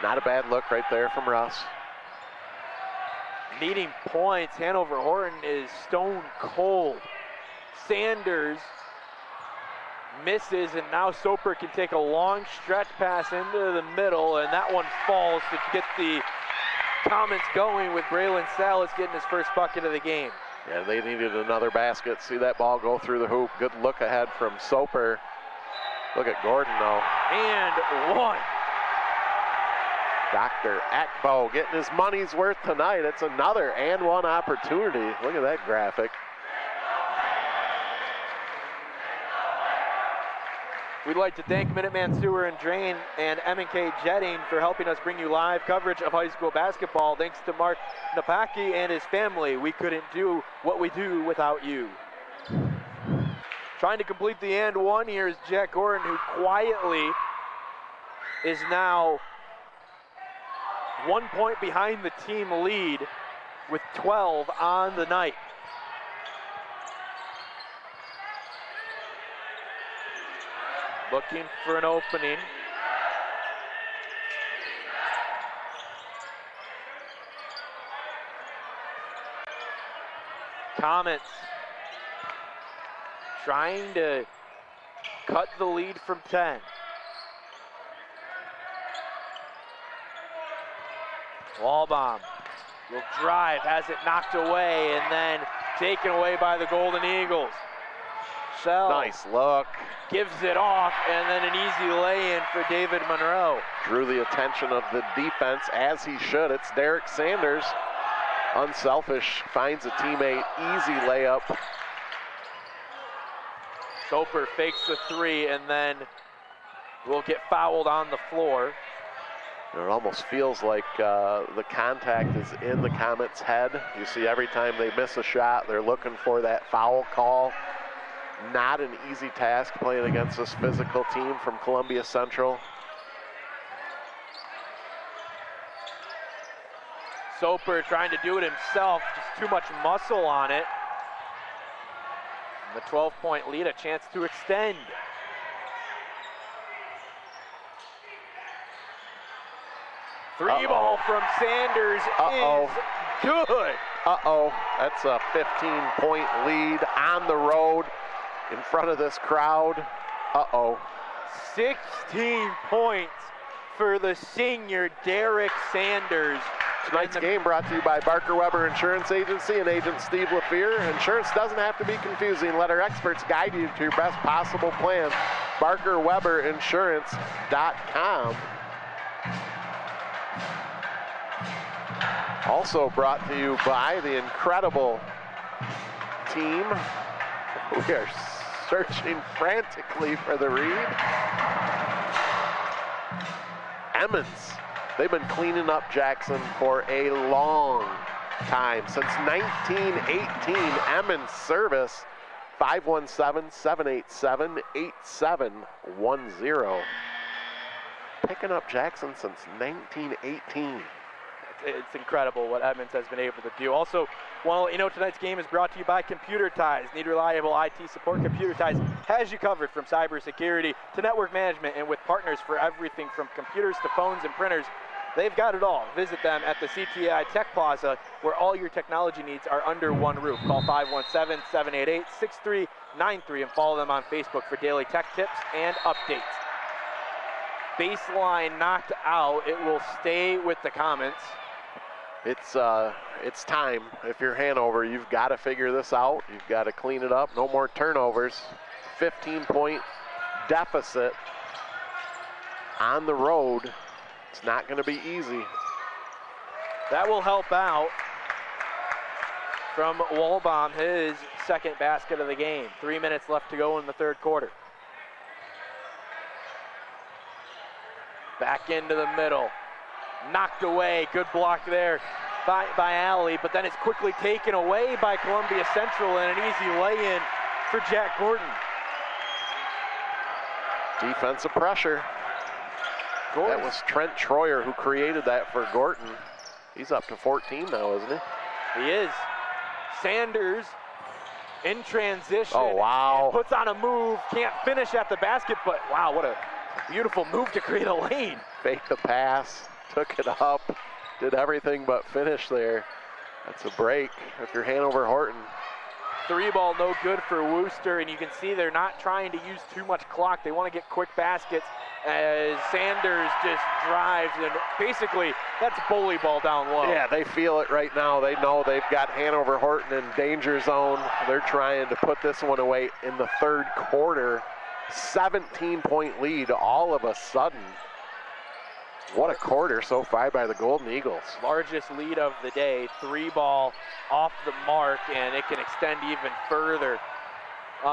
Not a bad look right there from Russ. Needing points, Hanover-Horton is stone cold. Sanders misses, and now Soper can take a long stretch pass into the middle, and that one falls to get the comments going with Braylon Salas getting his first bucket of the game. Yeah, they needed another basket. See that ball go through the hoop. Good look ahead from Soper. Look at Gordon, though. And one. Dr. Ekbo getting his money's worth tonight. It's another and one opportunity. Look at that graphic. We'd like to thank Minuteman Sewer and Drain and M&K Jetting for helping us bring you live coverage of high school basketball. Thanks to Mark Napaki and his family. We couldn't do what we do without you. Trying to complete the and one here is Jack Gordon, who quietly is now 1 point behind the team lead with 12 on the night. Looking for an opening. Comets trying to cut the lead from 10. Wallbaum will drive, has it knocked away, and then taken away by the Golden Eagles. Shell nice look. Gives it off, and then an easy lay-in for David Monroe. Drew the attention of the defense, as he should. It's Derek Sanders. Unselfish, finds a teammate, easy layup. Soper fakes the three, and then will get fouled on the floor. It almost feels like the contact is in the Comets' head. You see every time they miss a shot, they're looking for that foul call. Not an easy task playing against this physical team from Columbia Central. Soper trying to do it himself, just too much muscle on it. And the 12-point lead, a chance to extend. Three ball from Sanders is good. That's a 15-point lead on the road in front of this crowd. 16 points for the senior Derek Sanders. Tonight's game brought to you by Barker Weber Insurance Agency and agent Steve LaFear. Insurance doesn't have to be confusing. Let our experts guide you to your best possible plan. BarkerWeberInsurance.com. Also brought to you by the incredible team. We are searching frantically for the read. Emmons. They've been cleaning up Jackson for a long time. Since 1918, Emmons service, 517-787-8710. Picking up Jackson since 1918. It's incredible what Edmonds has been able to do. Also, well, you know, tonight's game is brought to you by Computer Ties. Need reliable IT support? Computer Ties has you covered from cybersecurity to network management, and with partners for everything from computers to phones and printers. They've got it all. Visit them at the CTI Tech Plaza, where all your technology needs are under one roof. Call 517-788-6393 and follow them on Facebook for daily tech tips and updates. Baseline knocked out. It will stay with the Comets. It's time. If you're Hanover, you've got to figure this out. You've got to clean it up. No more turnovers. 15-point deficit on the road. It's not going to be easy. That will help out from Walbaum, his second basket of the game. 3 minutes left to go in the third quarter. Back into the middle. Knocked away. Good block there by Alley, but then it's quickly taken away by Columbia Central and an easy lay-in for Jack Gordon. Defensive pressure. That was Trent Troyer who created that for Gorton. He's up to 14 now, isn't he? He is. Sanders in transition. Oh, wow. Puts on a move. Can't finish at the basket, but wow, what a beautiful move to create a lane. Faked the pass, took it up, did everything but finish there. That's a break if you're Hanover-Horton. Three ball no good for Wooster, and you can see they're not trying to use too much clock. They want to get quick baskets as Sanders just drives, and basically that's bully ball down low. Yeah, they feel it right now. They know they've got Hanover-Horton in danger zone. They're trying to put this one away in the third quarter. 17-point lead all of a sudden. What a quarter so far by the Golden Eagles. Largest lead of the day. Three ball off the mark, and it can extend even further.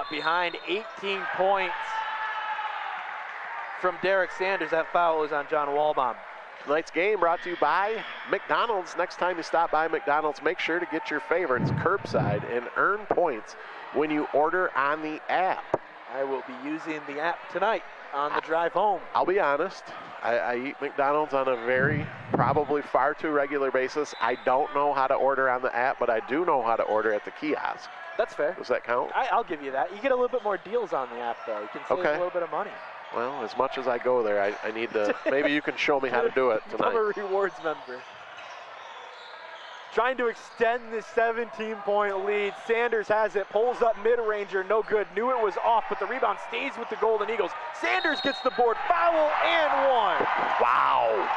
Behind 18 points from Derek Sanders. That foul was on John Walbaum. Tonight's game brought to you by McDonald's. Next time you stop by McDonald's, make sure to get your favorites curbside and earn points when you order on the app. I will be using the app tonight on the drive home. I'll be honest, I eat McDonald's on a probably far too regular basis. I don't know how to order on the app, but I do know how to order at the kiosk. That's fair. Does that count? I'll give you that. You get a little bit more deals on the app, though. You can save a little bit of money. Well, as much as I go there, I need to, maybe you can show me how to do it tonight. I'm a rewards member. Trying to extend this 17-point lead. Sanders has it, pulls up mid-ranger, no good. Knew it was off, but the rebound stays with the Golden Eagles. Sanders gets the board, foul and one. Wow.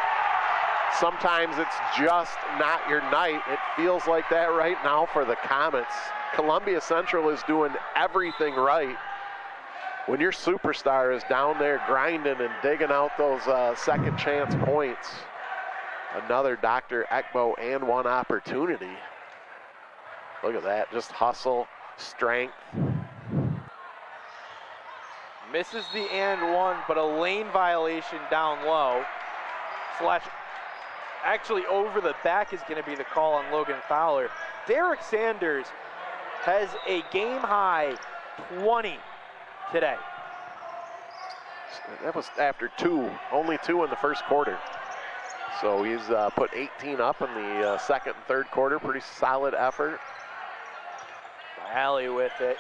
Sometimes it's just not your night. It feels like that right now for the Comets. Columbia Central is doing everything right. When your superstar is down there grinding and digging out those second chance points. Another Dr. Ekbo and one opportunity. Look at that, just hustle, strength. Misses the and one, but a lane violation down low. Actually over the back is going to be the call on Logan Fowler. Derek Sanders has a game high 20 today. That was after only two in the first quarter. So he's put 18 up in the second and third quarter. Pretty solid effort. Alley with it.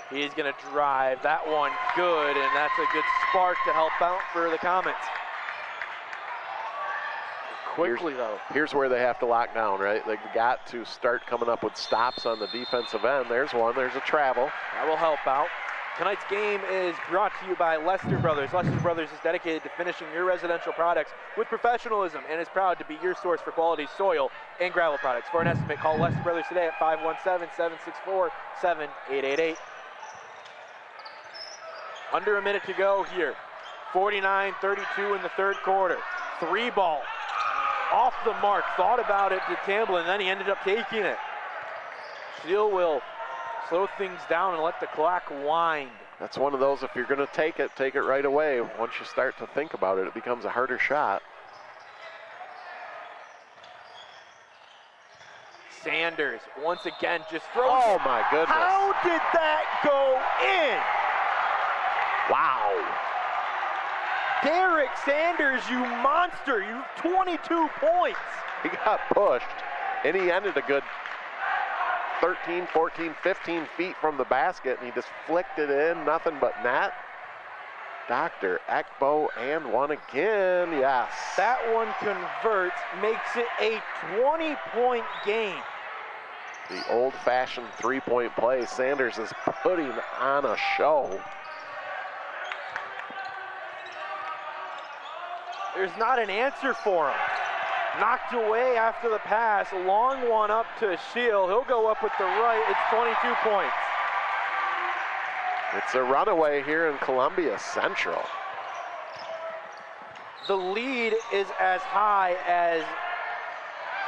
He's going to drive. That one good, and that's a good spark to help out for the Comets. Quickly, though. Here's where they have to lock down, right? They've got to start coming up with stops on the defensive end. There's one. There's a travel. That will help out. Tonight's game is brought to you by Lester Brothers. Lester Brothers is dedicated to finishing your residential products with professionalism and is proud to be your source for quality soil and gravel products. For an estimate, call Lester Brothers today at 517-764-7888. Under a minute to go here. 49-32 in the third quarter. 3-ball. Off the mark. Thought about it to Tamblin, and then he ended up taking it. Steele will slow things down and let the clock wind. That's one of those, if you're going to take it right away. Once you start to think about it, it becomes a harder shot. Sanders, once again, just throws. Oh, my goodness. How did that go in? Wow. Derek Sanders, you monster. You have 22 points. He got pushed, and he ended a good 13, 14, 15 feet from the basket, and he just flicked it in, nothing but net. Dr. Ekbo, and one again, yes. That one converts, makes it a 20-point game. The old-fashioned three-point play. Sanders is putting on a show. There's not an answer for him. Knocked away after the pass. Long one up to Shield. He'll go up with the right. It's 22 points. It's a runaway here in Columbia Central. The lead is as high as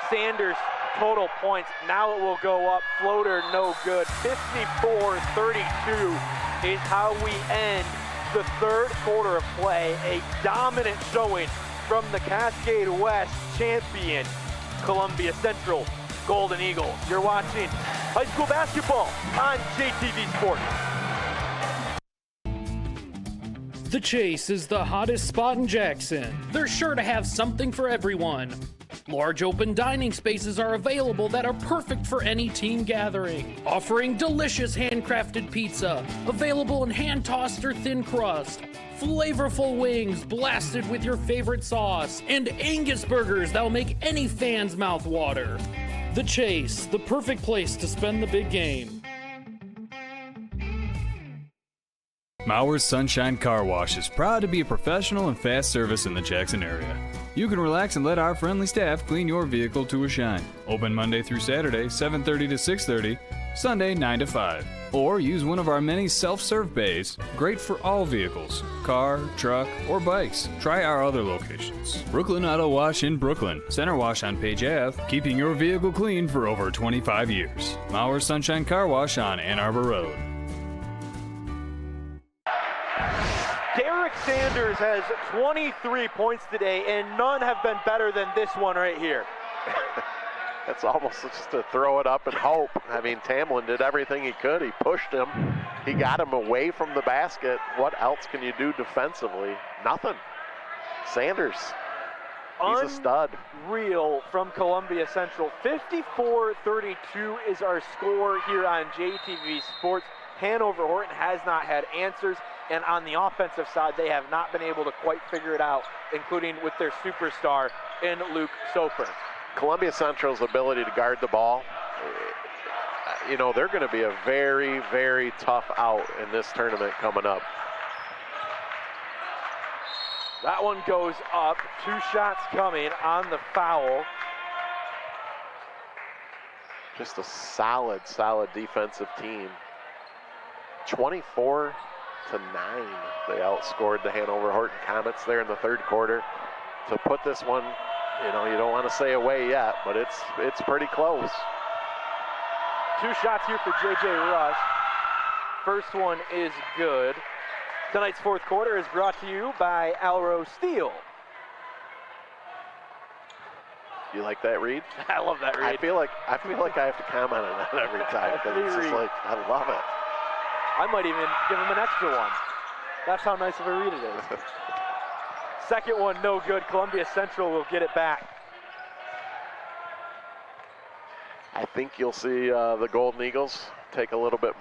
Sanders' total points. Now it will go up. Floater no good. 54-32 is how we end the third quarter of play. A dominant showing from the Cascade West champion, Columbia Central Golden Eagles. You're watching high school basketball on JTV Sports. The Chase is the hottest spot in Jackson. They're sure to have something for everyone. Large open dining spaces are available that are perfect for any team gathering, offering delicious handcrafted pizza, available in hand-tossed or thin crust, flavorful wings blasted with your favorite sauce, and Angus burgers that'll make any fan's mouth water. The Chase, the perfect place to spend the big game. Mauer's Sunshine Car Wash is proud to be a professional and fast service in the Jackson area. You can relax and let our friendly staff clean your vehicle to a shine. Open Monday through Saturday, 7:30 to 6:30, Sunday 9 to 5. Or use one of our many self-serve bays, great for all vehicles, car, truck, or bikes. Try our other locations. Brooklyn Auto Wash in Brooklyn, Center Wash on Page Ave, keeping your vehicle clean for over 25 years. Mauer's Sunshine Car Wash on Ann Arbor Road. Derek Sanders has 23 points today, and none have been better than this one right here. That's almost just to throw it up and hope. I mean, Tamlin did everything he could. He pushed him. He got him away from the basket. What else can you do defensively? Nothing. Sanders, he's a stud. Unreal from Columbia Central. 54-32 is our score here on JTV Sports. Hanover-Horton has not had answers, and on the offensive side, they have not been able to quite figure it out, including with their superstar in Luke Soper. Columbia Central's ability to guard the ball, you know, they're going to be a very, very tough out in this tournament coming up. That one goes up. 2 shots coming on the foul. Just a solid, solid defensive team. 24-9, they outscored the Hanover-Horton Comets there in the third quarter. To put this one, you know, you don't want to say away yet, but it's pretty close. 2 shots here for J.J. Rush. First one is good. Tonight's fourth quarter is brought to you by Alro Steel. You like that read? I love that read. I feel like I have to comment on that every time because it's just like, I love it. I might even give him an extra one. That's how nice of a read it is. Second one, no good. Columbia Central will get it back. I think you'll see the Golden Eagles take a little bit.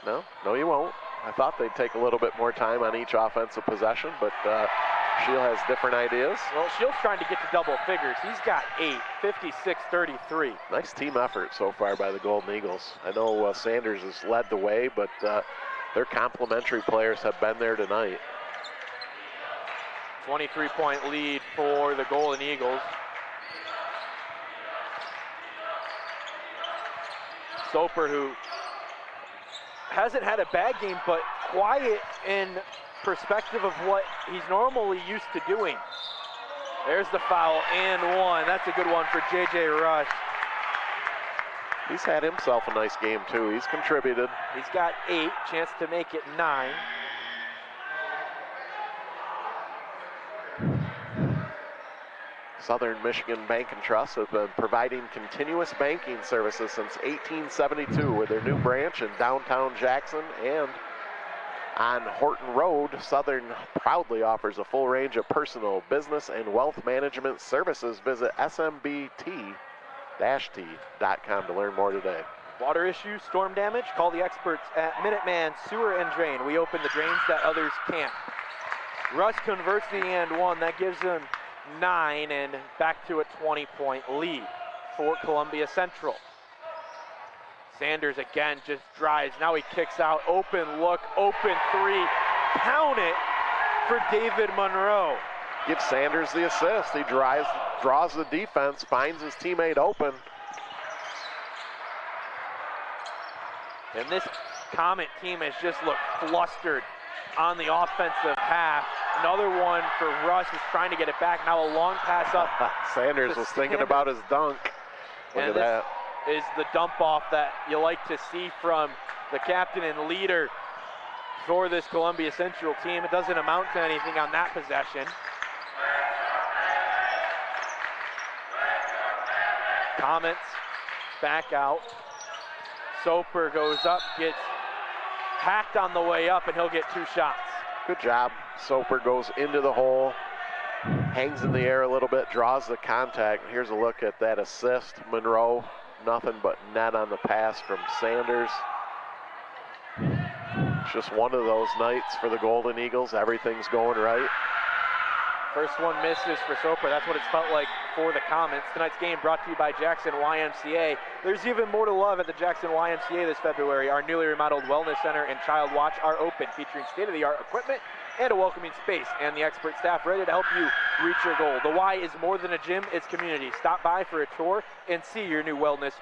No, you won't. I thought they'd take a little bit more time on each offensive possession, but Shield has different ideas. Well, Shield's trying to get to double figures. He's got 8, 56-33. Nice team effort so far by the Golden Eagles. I know Sanders has led the way, but their complementary players have been there tonight. 23-point lead for the Golden Eagles. Soper, who hasn't had a bad game, but quiet in perspective of what he's normally used to doing. There's the foul and one. That's a good one for J.J. Rush. He's had himself a nice game too. He's contributed. He's got 8, chance to make it 9. Southern Michigan Bank and Trust have been providing continuous banking services since 1872 with their new branch in downtown Jackson and on Horton Road. Southern proudly offers a full range of personal, business, and wealth management services. Visit smbT-t.com to learn more today. Water issues, storm damage? Call the experts at Minuteman Sewer and Drain. We open the drains that others can't. Russ converts the and one. That gives him 9 and back to a 20-point lead for Columbia Central. Sanders again just drives. Now he kicks out. Open look, open 3. Count it for David Monroe. Gives Sanders the assist. He draws the defense, finds his teammate open. And this Comet team has just looked flustered on the offensive half. Another one for Russ, who's trying to get it back. Now a long pass up. Sanders was thinking about his dunk. Look at that. Is the dump off that you like to see from the captain and leader for this Columbia Central team. It doesn't amount to anything on that possession. Comets back out. Soper goes up, gets hacked on the way up, and he'll get 2 shots. Good job. Soper goes into the hole, hangs in the air a little bit, draws the contact. Here's a look at that assist. Monroe, nothing but net on the pass from Sanders. It's just one of those nights for the Golden Eagles. Everything's going right. First one misses for Soper. That's what it's felt like for the Comets. Tonight's game brought to you by Jackson YMCA. There's even more to love at the Jackson YMCA this February. Our newly remodeled Wellness Center and Child Watch are open, featuring state-of-the-art equipment and a welcoming space, and the expert staff ready to help you reach your goal. The Y is more than a gym, it's community. Stop by for a tour and see your new Wellness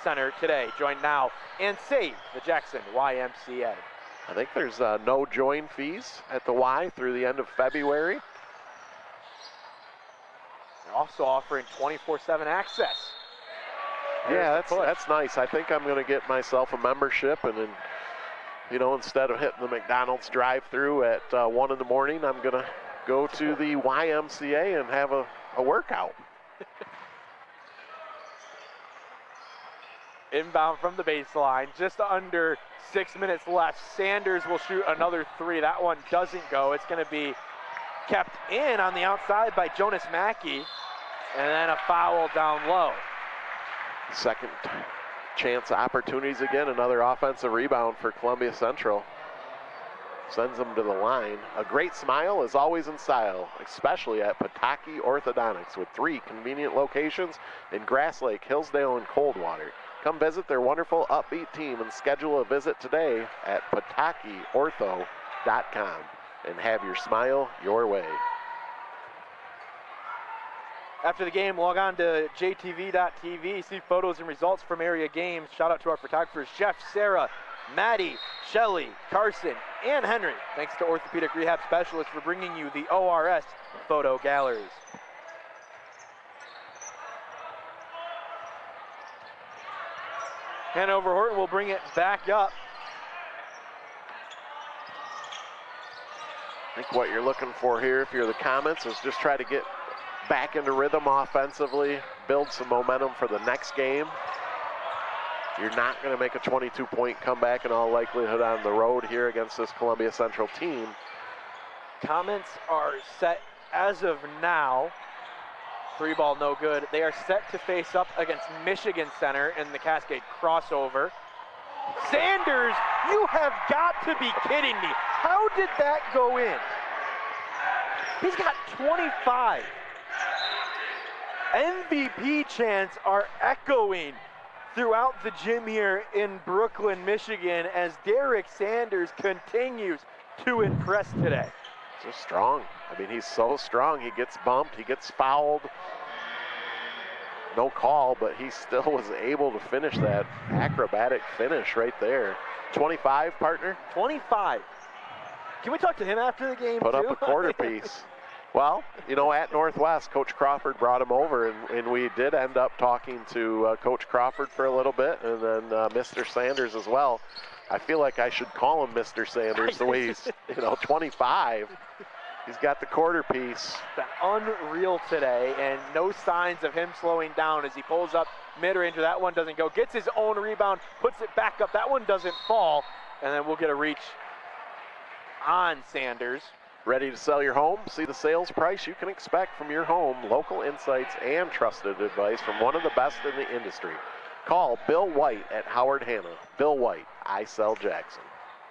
Center today. Join now and save the Jackson YMCA. I think there's no join fees at the Y through the end of February. Also offering 24/7 access. Yeah, that's nice. I think I'm going to get myself a membership, and then, you know, instead of hitting the McDonald's drive-through at 1 in the morning, I'm going to go to the YMCA and have a workout. Inbound from the baseline, just under 6 minutes left. Sanders will shoot another 3. That one doesn't go. It's going to be kept in on the outside by Jonas Mackey, and then a foul down low. Second chance opportunities again. Another offensive rebound for Columbia Central. Sends them to the line. A great smile is always in style, especially at Pataki Orthodontics, with 3 convenient locations in Grass Lake, Hillsdale, and Coldwater. Come visit their wonderful upbeat team and schedule a visit today at patakiortho.com and have your smile your way. After the game, log on to JTV.tv, see photos and results from area games. Shout out to our photographers, Jeff, Sarah, Maddie, Shelly, Carson, and Henry. Thanks to Orthopedic Rehab Specialists for bringing you the ORS photo galleries. Hanover-Horton will bring it back up. I think what you're looking for here, if you're the Comets, is just try to get back into rhythm offensively, build some momentum for the next game. You're not going to make a 22-point comeback in all likelihood on the road here against this Columbia Central team. Comments are set as of now. 3-ball no good. They are set to face up against Michigan Center in the Cascade crossover. Sanders, you have got to be kidding me. How did that go in? He's got 25. MVP chants are echoing throughout the gym here in Brooklyn, Michigan, as Derek Sanders continues to impress today. Just strong. I mean, he's so strong. He gets bumped, he gets fouled. No call, but he still was able to finish that acrobatic finish right there. 25, partner? 25. Can we talk to him after the game, Put too? up a quarter piece. Well, you know, at Northwest, Coach Crawford brought him over, and we did end up talking to Coach Crawford for a little bit, and then Mr. Sanders as well. I feel like I should call him Mr. Sanders the way he's, 25. He's got the quarter piece. Unreal today, and no signs of him slowing down as he pulls up mid-range. That one doesn't go. Gets his own rebound, puts it back up. That one doesn't fall, and then we'll get a reach on Sanders. Ready to sell your home? See the sales price you can expect from your home, local insights, and trusted advice from one of the best in the industry. Call Bill White at Howard Hanna. Bill White, I Sell Jackson.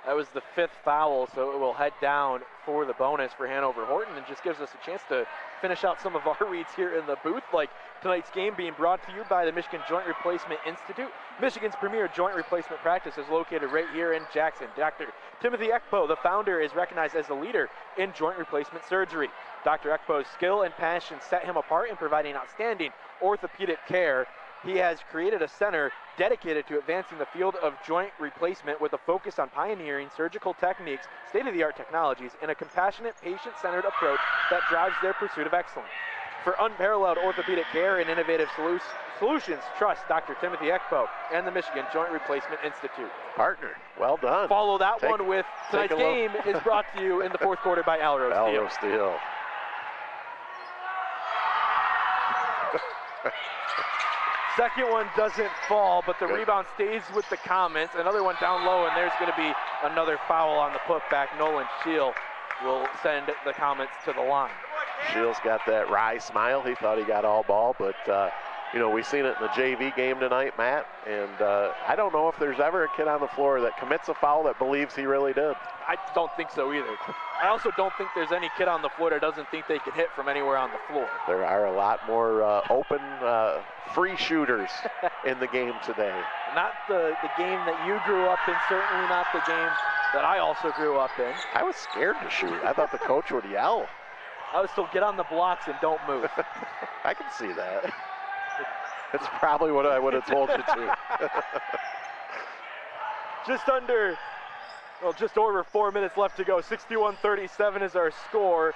That was the 5th foul, so it will head down for the bonus for Hanover-Horton, and just gives us a chance to finish out some of our reads here in the booth, like tonight's game being brought to you by the Michigan Joint Replacement Institute. Michigan's premier joint replacement practice is located right here in Jackson. Dr. Timothy Ekpo, the founder, is recognized as a leader in joint replacement surgery. Dr. Ekpo's skill and passion set him apart in providing outstanding orthopedic care. He has created a center dedicated to advancing the field of joint replacement with a focus on pioneering surgical techniques, state-of-the-art technologies, and a compassionate, patient-centered approach that drives their pursuit of excellence. For unparalleled orthopedic care and innovative solutions, trust Dr. Timothy Ekpo and the Michigan Joint Replacement Institute. Partner, well done. Follow that one with tonight's game is brought to you in the 4th quarter by Alro Steel. Alro Steel. Second one doesn't fall, but the rebound stays with the Comments. Another one down low, and there's going to be another foul on the putback. Nolan Scheel will send the Comments to the line. Scheel's got that wry smile. He thought he got all ball, but we've seen it in the JV game tonight, Matt, and I don't know if there's ever a kid on the floor that commits a foul that believes he really did. I don't think so either. I also don't think there's any kid on the floor that doesn't think they can hit from anywhere on the floor. There are a lot more open, free shooters in the game today. Not the game that you grew up in, certainly not the game that I also grew up in. I was scared to shoot. I thought the coach would yell. I was told, get on the blocks and don't move. I can see that. That's probably what I would have told you to. Just over 4 minutes left to go. 61-37 is our score.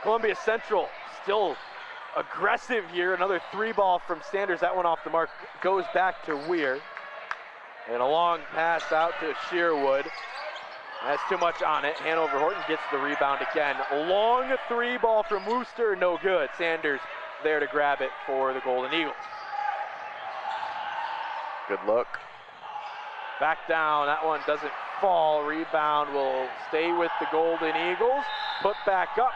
Columbia Central still aggressive here. Another 3-ball from Sanders. That one off the mark goes back to Weir. And a long pass out to Shearwood. That's too much on it. Hanover-Horton gets the rebound again. A long 3-ball from Wooster, no good. Sanders there to grab it for the Golden Eagles. Good look. Back down, that one doesn't fall. Rebound will stay with the Golden Eagles. Put back up,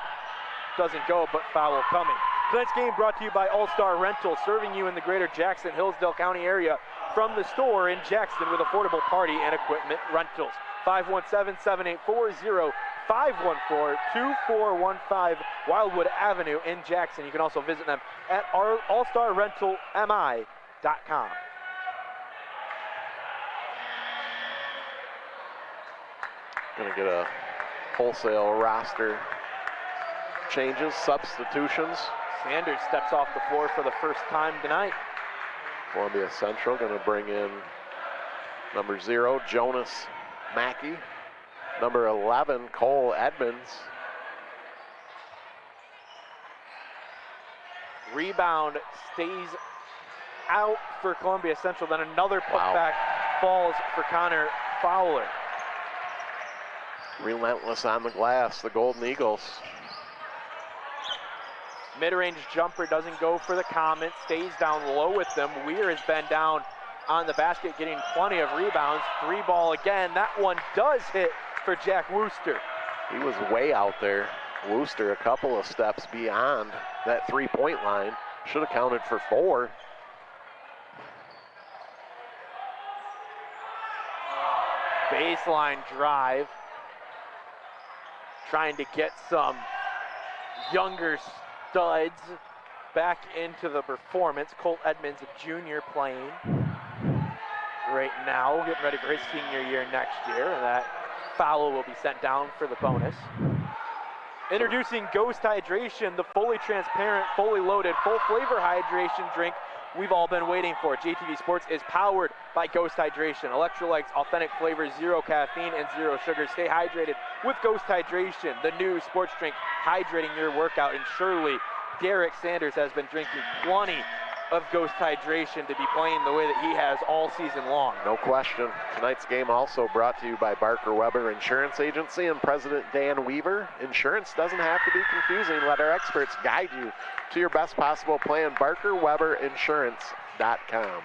doesn't go, but foul coming. Tonight's game brought to you by All-Star Rental, serving you in the greater Jackson-Hillsdale County area from the store in Jackson with affordable party and equipment rentals. 517-784-0514-2415 Wildwood Avenue in Jackson. You can also visit them at allstarrentalmi.com. Gonna get a wholesale roster changes, substitutions. Sanders steps off the floor for the first time tonight. Columbia Central gonna bring in number 0, Jonas Mackey. Number 11, Cole Edmonds. Rebound stays out for Columbia Central. Then another putback falls for Connor Fowler. Relentless on the glass, the Golden Eagles. Mid-range jumper doesn't go for the Comment, stays down low with them. Weir has been down on the basket, getting plenty of rebounds. 3-ball again. That one does hit for Jack Wooster. He was way out there. Wooster a couple of steps beyond that 3-point line. Should have counted for 4. Baseline drive. Trying to get some younger studs back into the performance. Colt Edmonds, a junior, playing right now, getting ready for his senior year next year, and that foul will be sent down for the bonus. Introducing Ghost Hydration, the fully transparent, fully loaded, full flavor hydration drink we've all been waiting for. JTV Sports is powered by Ghost Hydration. Electrolytes, authentic flavors, 0 caffeine and 0 sugar. Stay hydrated with Ghost Hydration, the new sports drink hydrating your workout. And surely Derek Sanders has been drinking plenty of Ghost Hydration to be playing the way that he has all season long. No question. Tonight's game also brought to you by Barker Weber Insurance Agency and President Dan Weaver. Insurance doesn't have to be confusing. Let our experts guide you to your best possible plan. BarkerWeberInsurance.com.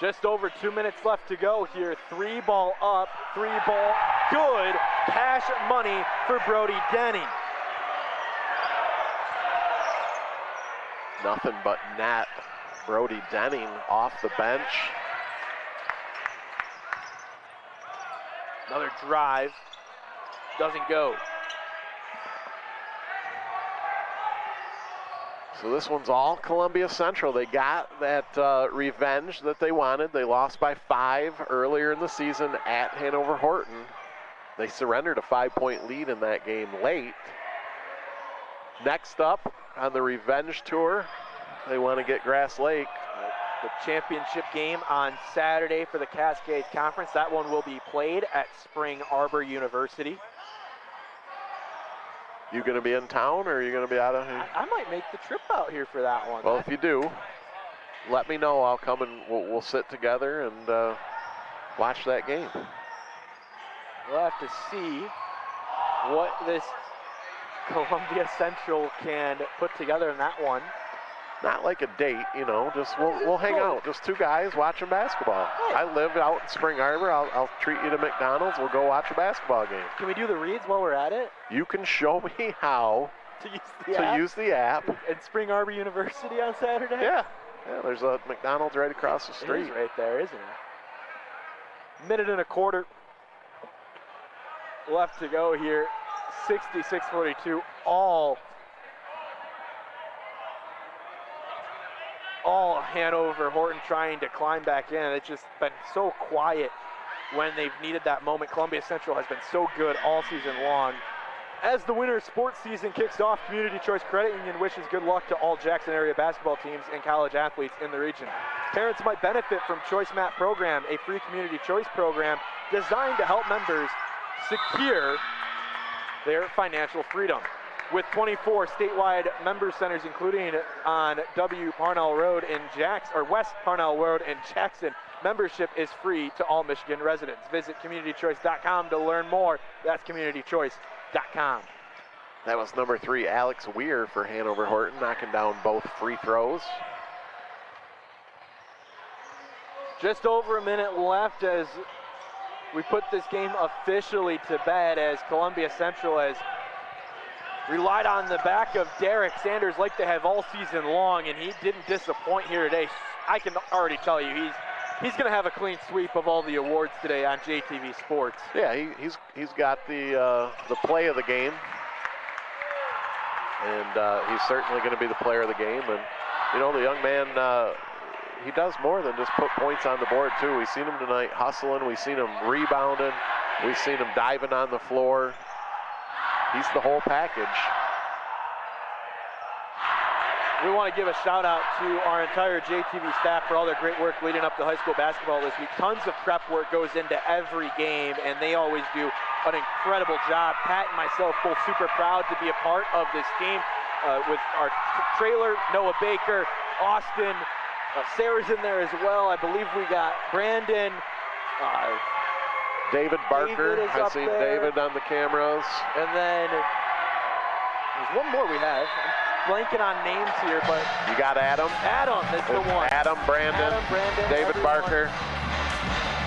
Just over 2 minutes left to go here. 3-ball up, 3-ball good. Cash money for Brody Denning. Nothing but net. Brody Denning off the bench. Another drive. Doesn't go. So this one's all Columbia Central. They got that revenge that they wanted. They lost by 5 earlier in the season at Hanover-Horton. They surrendered a 5-point lead in that game late. Next up on the revenge tour, they want to get Grass Lake. The championship game on Saturday for the Cascades Conference. That one will be played at Spring Arbor University. You going to be in town, or are you going to be out of here? I might make the trip out here for that one. Well, if you do, let me know. I'll come and we'll sit together and watch that game. We'll have to see what this Columbia Central can put together in that one. Not like a date, you know, just we'll hang out. Just 2 guys watching basketball. I live out in Spring Arbor. I'll treat you to McDonald's. We'll go watch a basketball game. Can we do the reads while we're at it? You can show me how to use the app. At Spring Arbor University on Saturday? Yeah, there's a McDonald's right across the street. It is right there, isn't it? Minute and a quarter left to go here. 66-42, all Hanover-Horton trying to climb back in. It's just been so quiet when they've needed that moment. Columbia Central has been so good all season long. As the winter sports season kicks off, Community Choice Credit Union wishes good luck to all Jackson area basketball teams and college athletes in the region. Parents might benefit from Choice Map program, a free community choice program designed to help members secure their financial freedom. With 24 statewide member centers, including on West Parnell Road in Jackson, membership is free to all Michigan residents. Visit communitychoice.com to learn more. That's communitychoice.com. That was number 3, Alex Weir for Hanover-Horton, knocking down both free throws. Just over a minute left as we put this game officially to bed, as Columbia Central has relied on the back of Derek Sanders like they have all season long, and he didn't disappoint here today. I can already tell you he's going to have a clean sweep of all the awards today on JTV Sports. Yeah, he's got the play of the game, and he's certainly going to be the player of the game. And you know, the young man, he does more than just put points on the board too. We've seen him tonight hustling. We've seen him rebounding. We've seen him diving on the floor. He's the whole package. We want to give a shout out to our entire JTV staff for all their great work leading up to high school basketball this week. Tons of prep work goes into every game, and they always do an incredible job. Pat and myself both super proud to be a part of this team with our trailer, Noah Baker, Austin, Sarah's in there as well. I believe we got Brandon. David Barker. I've seen David on the cameras. And then there's one more we have. blanking on names here, but You got Adam. Adam is the one. Adam, Brandon, David everyone. Barker.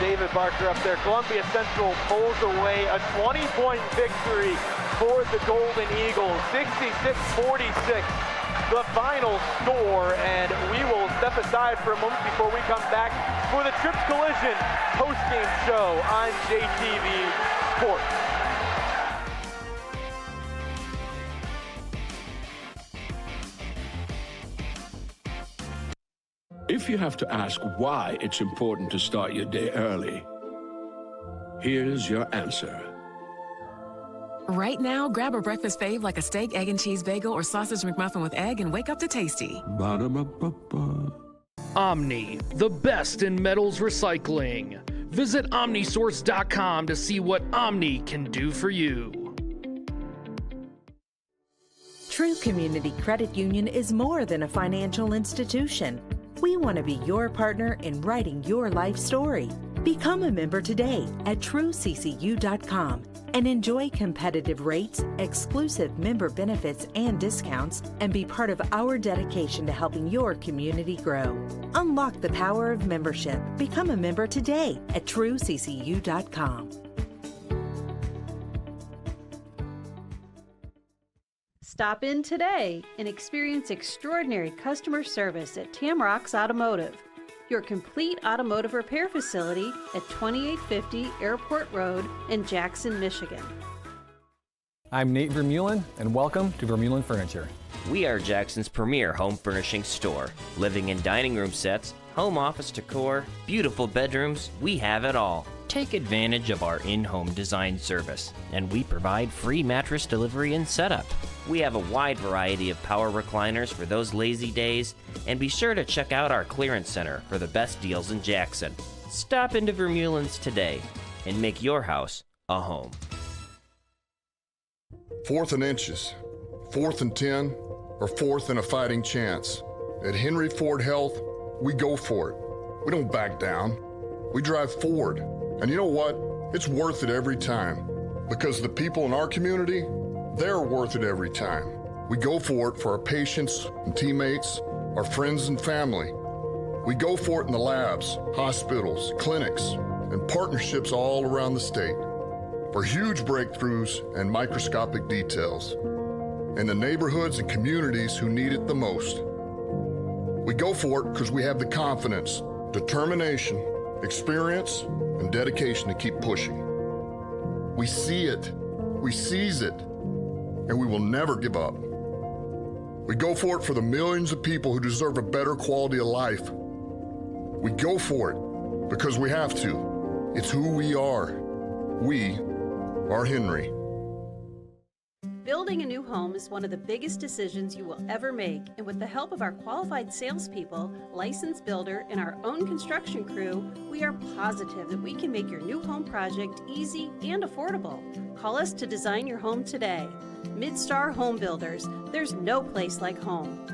David Barker up there. Columbia Central pulls away a 20-point victory for the Golden Eagles, 66-46. The final score, and we will step aside for a moment before we come back for the Trips Collision post-game show on JTV Sports. If you have to ask why it's important to start your day early, here's your answer. Right now, grab a breakfast fave like a steak, egg, and cheese bagel or sausage McMuffin with egg and wake up to tasty. Ba-da-ba-ba-ba. Omni, the best in metals recycling. Visit omnisource.com to see what Omni can do for you. True Community Credit Union is more than a financial institution. We want to be your partner in writing your life story. Become a member today at trueccu.com and enjoy competitive rates, exclusive member benefits and discounts, and be part of our dedication to helping your community grow. Unlock the power of membership. Become a member today at trueccu.com. Stop in today and experience extraordinary customer service at Tamrock's Automotive, your complete automotive repair facility at 2850 Airport Road in Jackson, Michigan. I'm Nate Vermeulen, and welcome to Vermeulen Furniture. We are Jackson's premier home furnishing store. Living and dining room sets, home office decor, beautiful bedrooms, we have it all. Take advantage of our in-home design service, and we provide free mattress delivery and setup. We have a wide variety of power recliners for those lazy days, and be sure to check out our clearance center for the best deals in Jackson. Stop into Vermeulen's today and make your house a home. 4th and inches, 4th and 10, or 4th and a fighting chance. At Henry Ford Health, we go for it. We don't back down. We drive forward. And you know what? It's worth it every time. Because the people in our community, they're worth it every time. We go for it for our patients and teammates, our friends and family. We go for it in the labs, hospitals, clinics, and partnerships all around the state. For huge breakthroughs and microscopic details. In the neighborhoods and communities who need it the most. We go for it because we have the confidence, determination, experience, and dedication to keep pushing. We see it, we seize it, and we will never give up. We go for it for the millions of people who deserve a better quality of life. We go for it because we have to. It's who we are. We are Henry. Building a new home is one of the biggest decisions you will ever make, and with the help of our qualified salespeople, licensed builder, and our own construction crew, we are positive that we can make your new home project easy and affordable. Call us to design your home today. Midstar Home Builders, there's no place like home.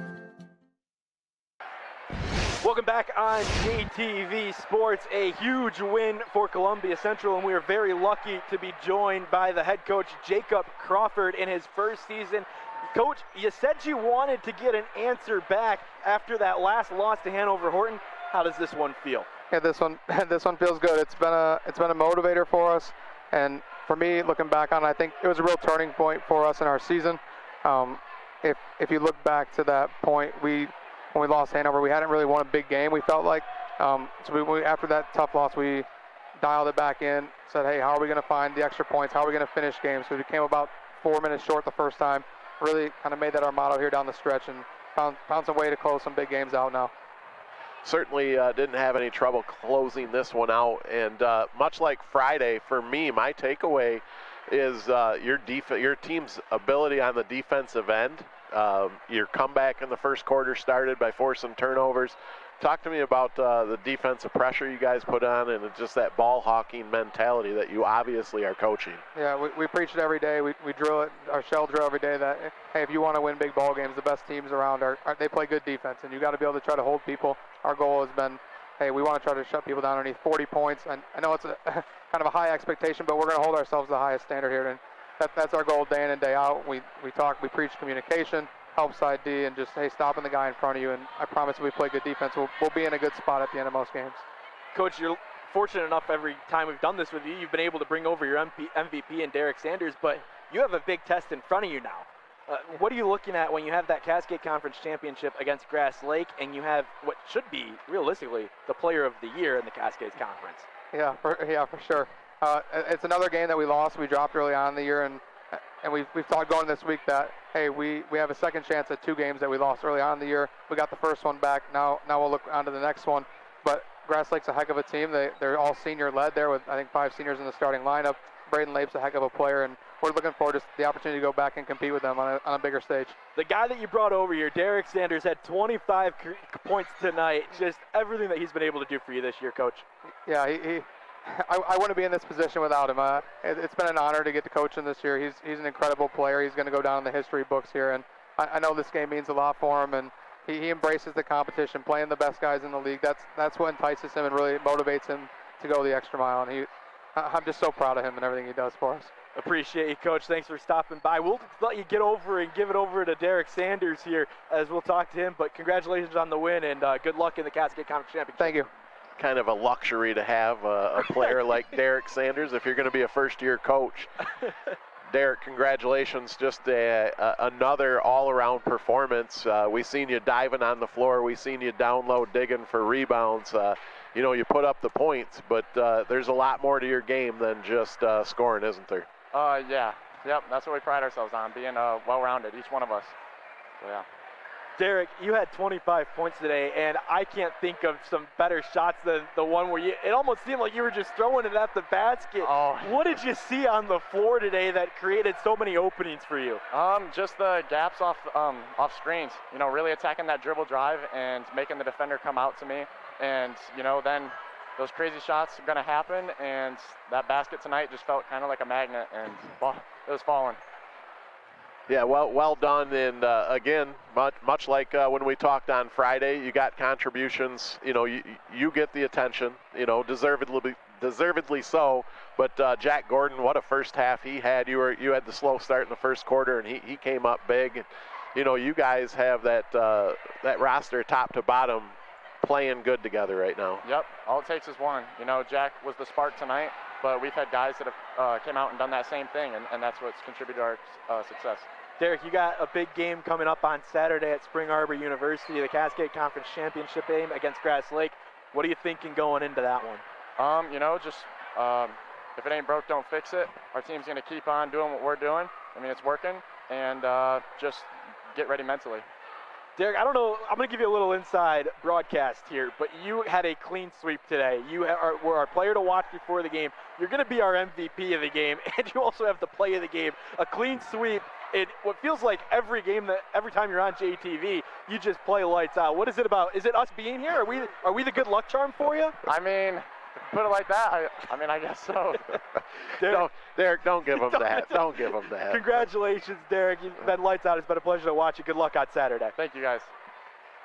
Welcome back on JTV Sports. A huge win for Columbia Central, and we are very lucky to be joined by the head coach, Jacob Crawford, in his first season. Coach, you said you wanted to get an answer back after that last loss to Hanover-Horton. How does this one feel? Yeah, this one feels good. It's been a motivator for us, and for me, looking back on it, I think it was a real turning point for us in our season. If you look back to that point, when we lost Hanover, we hadn't really won a big game, we felt like. So we after that tough loss, we dialed it back in, said, hey, how are we going to find the extra points? How are we going to finish games? So we came about 4 minutes short the first time. Really kind of made that our motto here down the stretch, and found some way to close some big games out now. Certainly didn't have any trouble closing this one out. And much like Friday, for me, my takeaway is your team's ability on the defensive end. Your comeback in the first quarter started by forcing turnovers. Talk to me about the defensive pressure you guys put on and just that ball hawking mentality that you obviously are coaching. Yeah, we preach it every day. We drill it, our shell drill every day that, hey, if you want to win big ball games, the best teams around they play good defense, and you got to be able to try to hold people. Our goal has been, hey, we want to try to shut people down underneath 40 points. And I know it's a kind of a high expectation, but we're going to hold ourselves to the highest standard here. And that's our goal day in and day out. We talk, we preach communication. help side D and just, hey, stopping the guy in front of you. And I promise if we play good defense, we'll be in a good spot at the end of most games. Coach, you're fortunate enough every time we've done this with you, you've been able to bring over your MVP and Derek Sanders, but you have a big test in front of you now. What are you looking at when you have that Cascade Conference Championship against Grass Lake and you have what should be, realistically, the player of the year in the Cascades Conference? Yeah, for sure. It's another game that we lost. We dropped early on in the year, and we've thought going this week that, hey, we have a second chance at 2 games that we lost early on in the year. We got the first one back. Now we'll look on to the next one. But Grass Lake's a heck of a team. They're all senior-led there with, I think, 5 seniors in the starting lineup. Braden Lape's a heck of a player, and we're looking forward to the opportunity to go back and compete with them on a bigger stage. The guy that you brought over here, Derek Sanders, had 25 points tonight. Just everything that he's been able to do for you this year, Coach. Yeah, I wouldn't be in this position without him. It's been an honor to get to coach him this year. He's an incredible player. He's going to go down in the history books here, and I know this game means a lot for him, and he embraces the competition, playing the best guys in the league. That's what entices him and really motivates him to go the extra mile, and I'm just so proud of him and everything he does for us. Appreciate you, Coach. Thanks for stopping by. We'll let you get over and give it over to Derek Sanders here as we'll talk to him, but congratulations on the win, and good luck in the Cascade Conference Championship. Thank you. Kind of a luxury to have a player like Derek Sanders if you're going to be a first-year coach. Derek, congratulations. Just another all-around performance. We seen you diving on the floor. We seen you down low digging for rebounds. You put up the points, but there's a lot more to your game than just scoring, isn't there? Yeah. Yep, that's what we pride ourselves on, being well-rounded, each one of us. So, yeah. Derek, you had 25 points today, and I can't think of some better shots than the one where it almost seemed like you were just throwing it at the basket. Oh. What did you see on the floor today that created so many openings for you? Just the gaps off screens. Really attacking that dribble drive and making the defender come out to me. And, then those crazy shots are going to happen, and that basket tonight just felt kind of like a magnet, and it was falling. Yeah, well done, and again, much like when we talked on Friday, you got contributions. You get the attention. Deservedly so. But Jack Gordon, what a first half he had. You had the slow start in the first quarter, and he came up big. And, you guys have that roster top to bottom playing good together right now. Yep, all it takes is one. Jack was the spark tonight, but we've had guys that have came out and done that same thing, and that's what's contributed to our success. Derek, you got a big game coming up on Saturday at Spring Arbor University, the Cascade Conference Championship game against Grass Lake. What are you thinking going into that one? If it ain't broke, don't fix it. Our team's going to keep on doing what we're doing. It's working, and just get ready mentally. Derek, I don't know, I'm going to give you a little inside broadcast here, but you had a clean sweep today. You were our player to watch before the game. You're going to be our MVP of the game, and you also have the play of the game. A clean sweep. What feels like every time you're on JTV, you just play lights out. What is it about? Is it us being here? Are we the good luck charm for you? Put it like that, I guess so. Derek, don't give him that. Don't give him that. Congratulations, Derek. You've been lights out. It's been a pleasure to watch you. Good luck on Saturday. Thank you, guys.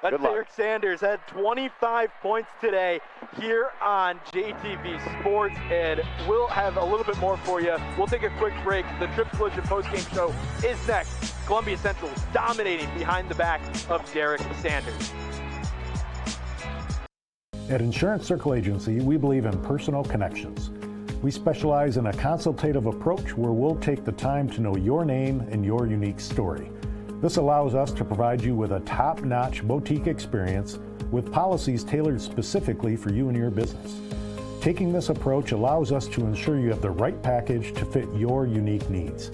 That's Derek Sanders, had 25 points today here on JTV Sports, and we'll have a little bit more for you. We'll take a quick break. The Trips Collision postgame show is next. Columbia Central dominating behind the back of Derek Sanders. At Insurance Circle Agency, we believe in personal connections. We specialize in a consultative approach where we'll take the time to know your name and your unique story. This allows us to provide you with a top-notch boutique experience with policies tailored specifically for you and your business. Taking this approach allows us to ensure you have the right package to fit your unique needs.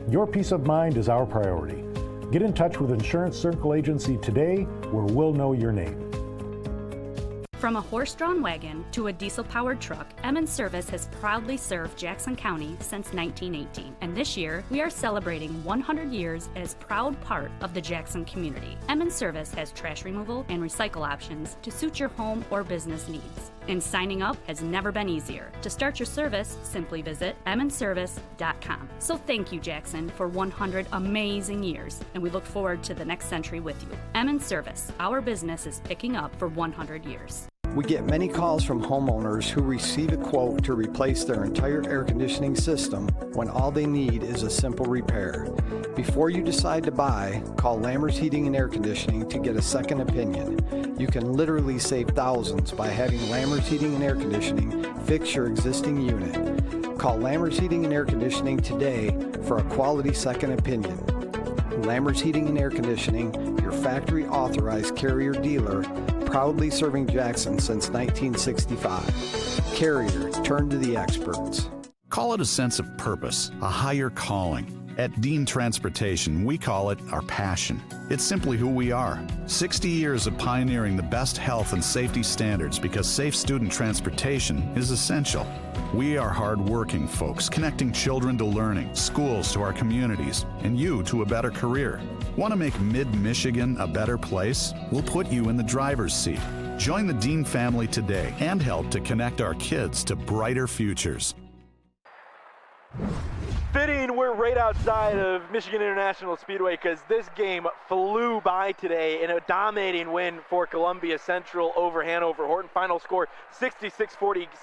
Your peace of mind is our priority. Get in touch with Insurance Circle Agency today, where we'll know your name. From a horse-drawn wagon to a diesel-powered truck, Emmons Service has proudly served Jackson County since 1918. And this year, we are celebrating 100 years as proud part of the Jackson community. Emmons Service has trash removal and recycle options to suit your home or business needs. And signing up has never been easier. To start your service, simply visit emmonsservice.com. So thank you, Jackson, for 100 amazing years, and we look forward to the next century with you. Emmons Service, our business is picking up for 100 years. We get many calls from homeowners who receive a quote to replace their entire air conditioning system when all they need is a simple repair. Before you decide to buy, call Lammers Heating and Air Conditioning to get a second opinion. You can literally save thousands by having Lammers Heating and Air Conditioning fix your existing unit. Call Lammers Heating and Air Conditioning today for a quality second opinion. Lammers Heating and Air Conditioning, your factory authorized Carrier dealer, proudly serving Jackson since 1965. Carrier, turn to the experts. Call it a sense of purpose, a higher calling. At Dean Transportation, we call it our passion. It's simply who we are. 60 years of pioneering the best health and safety standards because safe student transportation is essential. We are hard-working folks, connecting children to learning, schools to our communities, and you to a better career. Want to make Mid-Michigan a better place? We'll put you in the driver's seat. Join the Dean family today and help to connect our kids to brighter futures. Fitting, we're right outside of Michigan International Speedway because this game flew by today in a dominating win for Columbia Central over Hanover-Horton. Final score 66-46.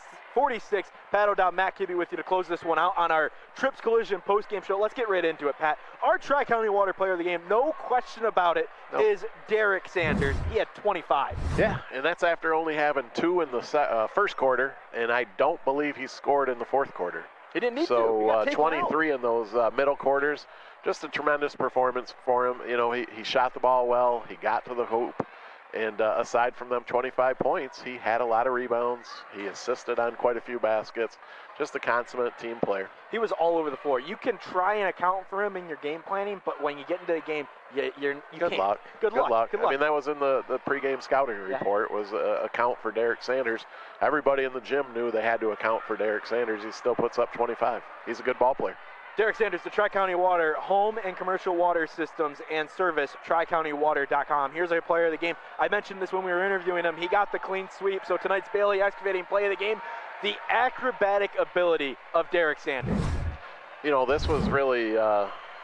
Pat O'Dowd, Matt Kibbe with you to close this one out on our Trips Collision post-game show. Let's get right into it, Pat. Our Tri-County Water Player of the Game, no question about it, is Derek Sanders. He had 25. Yeah, and that's after only having 2 in the first quarter, and I don't believe he scored in the fourth quarter. He didn't need to. So 23 in those middle quarters. Just a tremendous performance for him. You know, he shot the ball well. He got to the hoop. And aside from them 25 points, he had a lot of rebounds. He assisted on quite a few baskets. Just a consummate team player. He was all over the floor. You can try and account for him in your game planning, but when you get into the game, you Good can't. luck. Good luck. I mean, that was in the pregame scouting report, was account for Derek Sanders. Everybody in the gym knew they had to account for Derek Sanders. He still puts up 25. He's a good ball player. Derek Sanders, the Tri-County Water home and commercial water systems and service, tricountywater.com. Here's our player of the game. I mentioned this when we were interviewing him. He got the clean sweep, so tonight's Bailey Excavating play of the game, the acrobatic ability of Derek Sanders. You know, this was really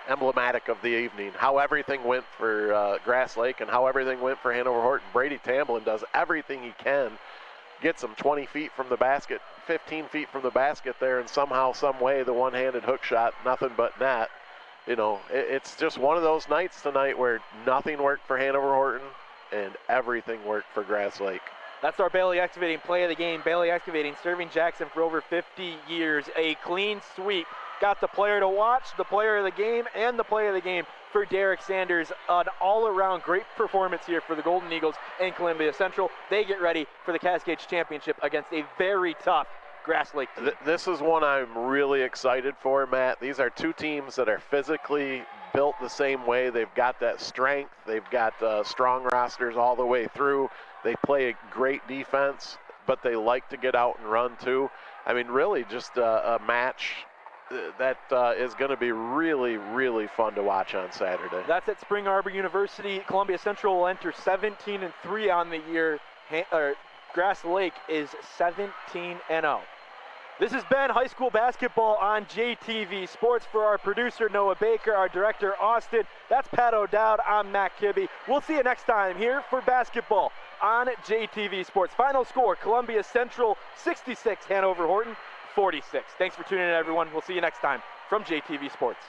emblematic of the evening, how everything went for Grass Lake and how everything went for Hanover-Horton. Brady Tamblin does everything he can, gets him 20 feet from the basket, 15 feet from the basket there, and somehow, some way, the one-handed hook shot, nothing but net. You know, it's just one of those nights tonight where nothing worked for Hanover-Horton and everything worked for Grass Lake. That's our Bailey Excavating play of the game. Bailey Excavating serving Jackson for over 50 years. A clean sweep. Got the player to watch, the player of the game, and the play of the game for Derek Sanders. An all-around great performance here for the Golden Eagles and Columbia Central. They get ready for the Cascades Championship against a very tough Grass Lake team. This is one I'm really excited for, Matt. These are two teams that are physically built the same way. They've got that strength. They've got strong rosters all the way through. They play a great defense, but they like to get out and run too. I mean, really just a match that is going to be really, really fun to watch on Saturday. That's at Spring Arbor University. Columbia Central will enter 17-3 on the year. Grass Lake is 17-0. This has been high school basketball on JTV Sports. For our producer, Noah Baker, our director, Austin, that's Pat O'Dowd. I'm Matt Kibbe. We'll see you next time here for basketball on JTV Sports. Final score, Columbia Central 66, Hanover-Horton 46. Thanks for tuning in, everyone. We'll see you next time from JTV Sports.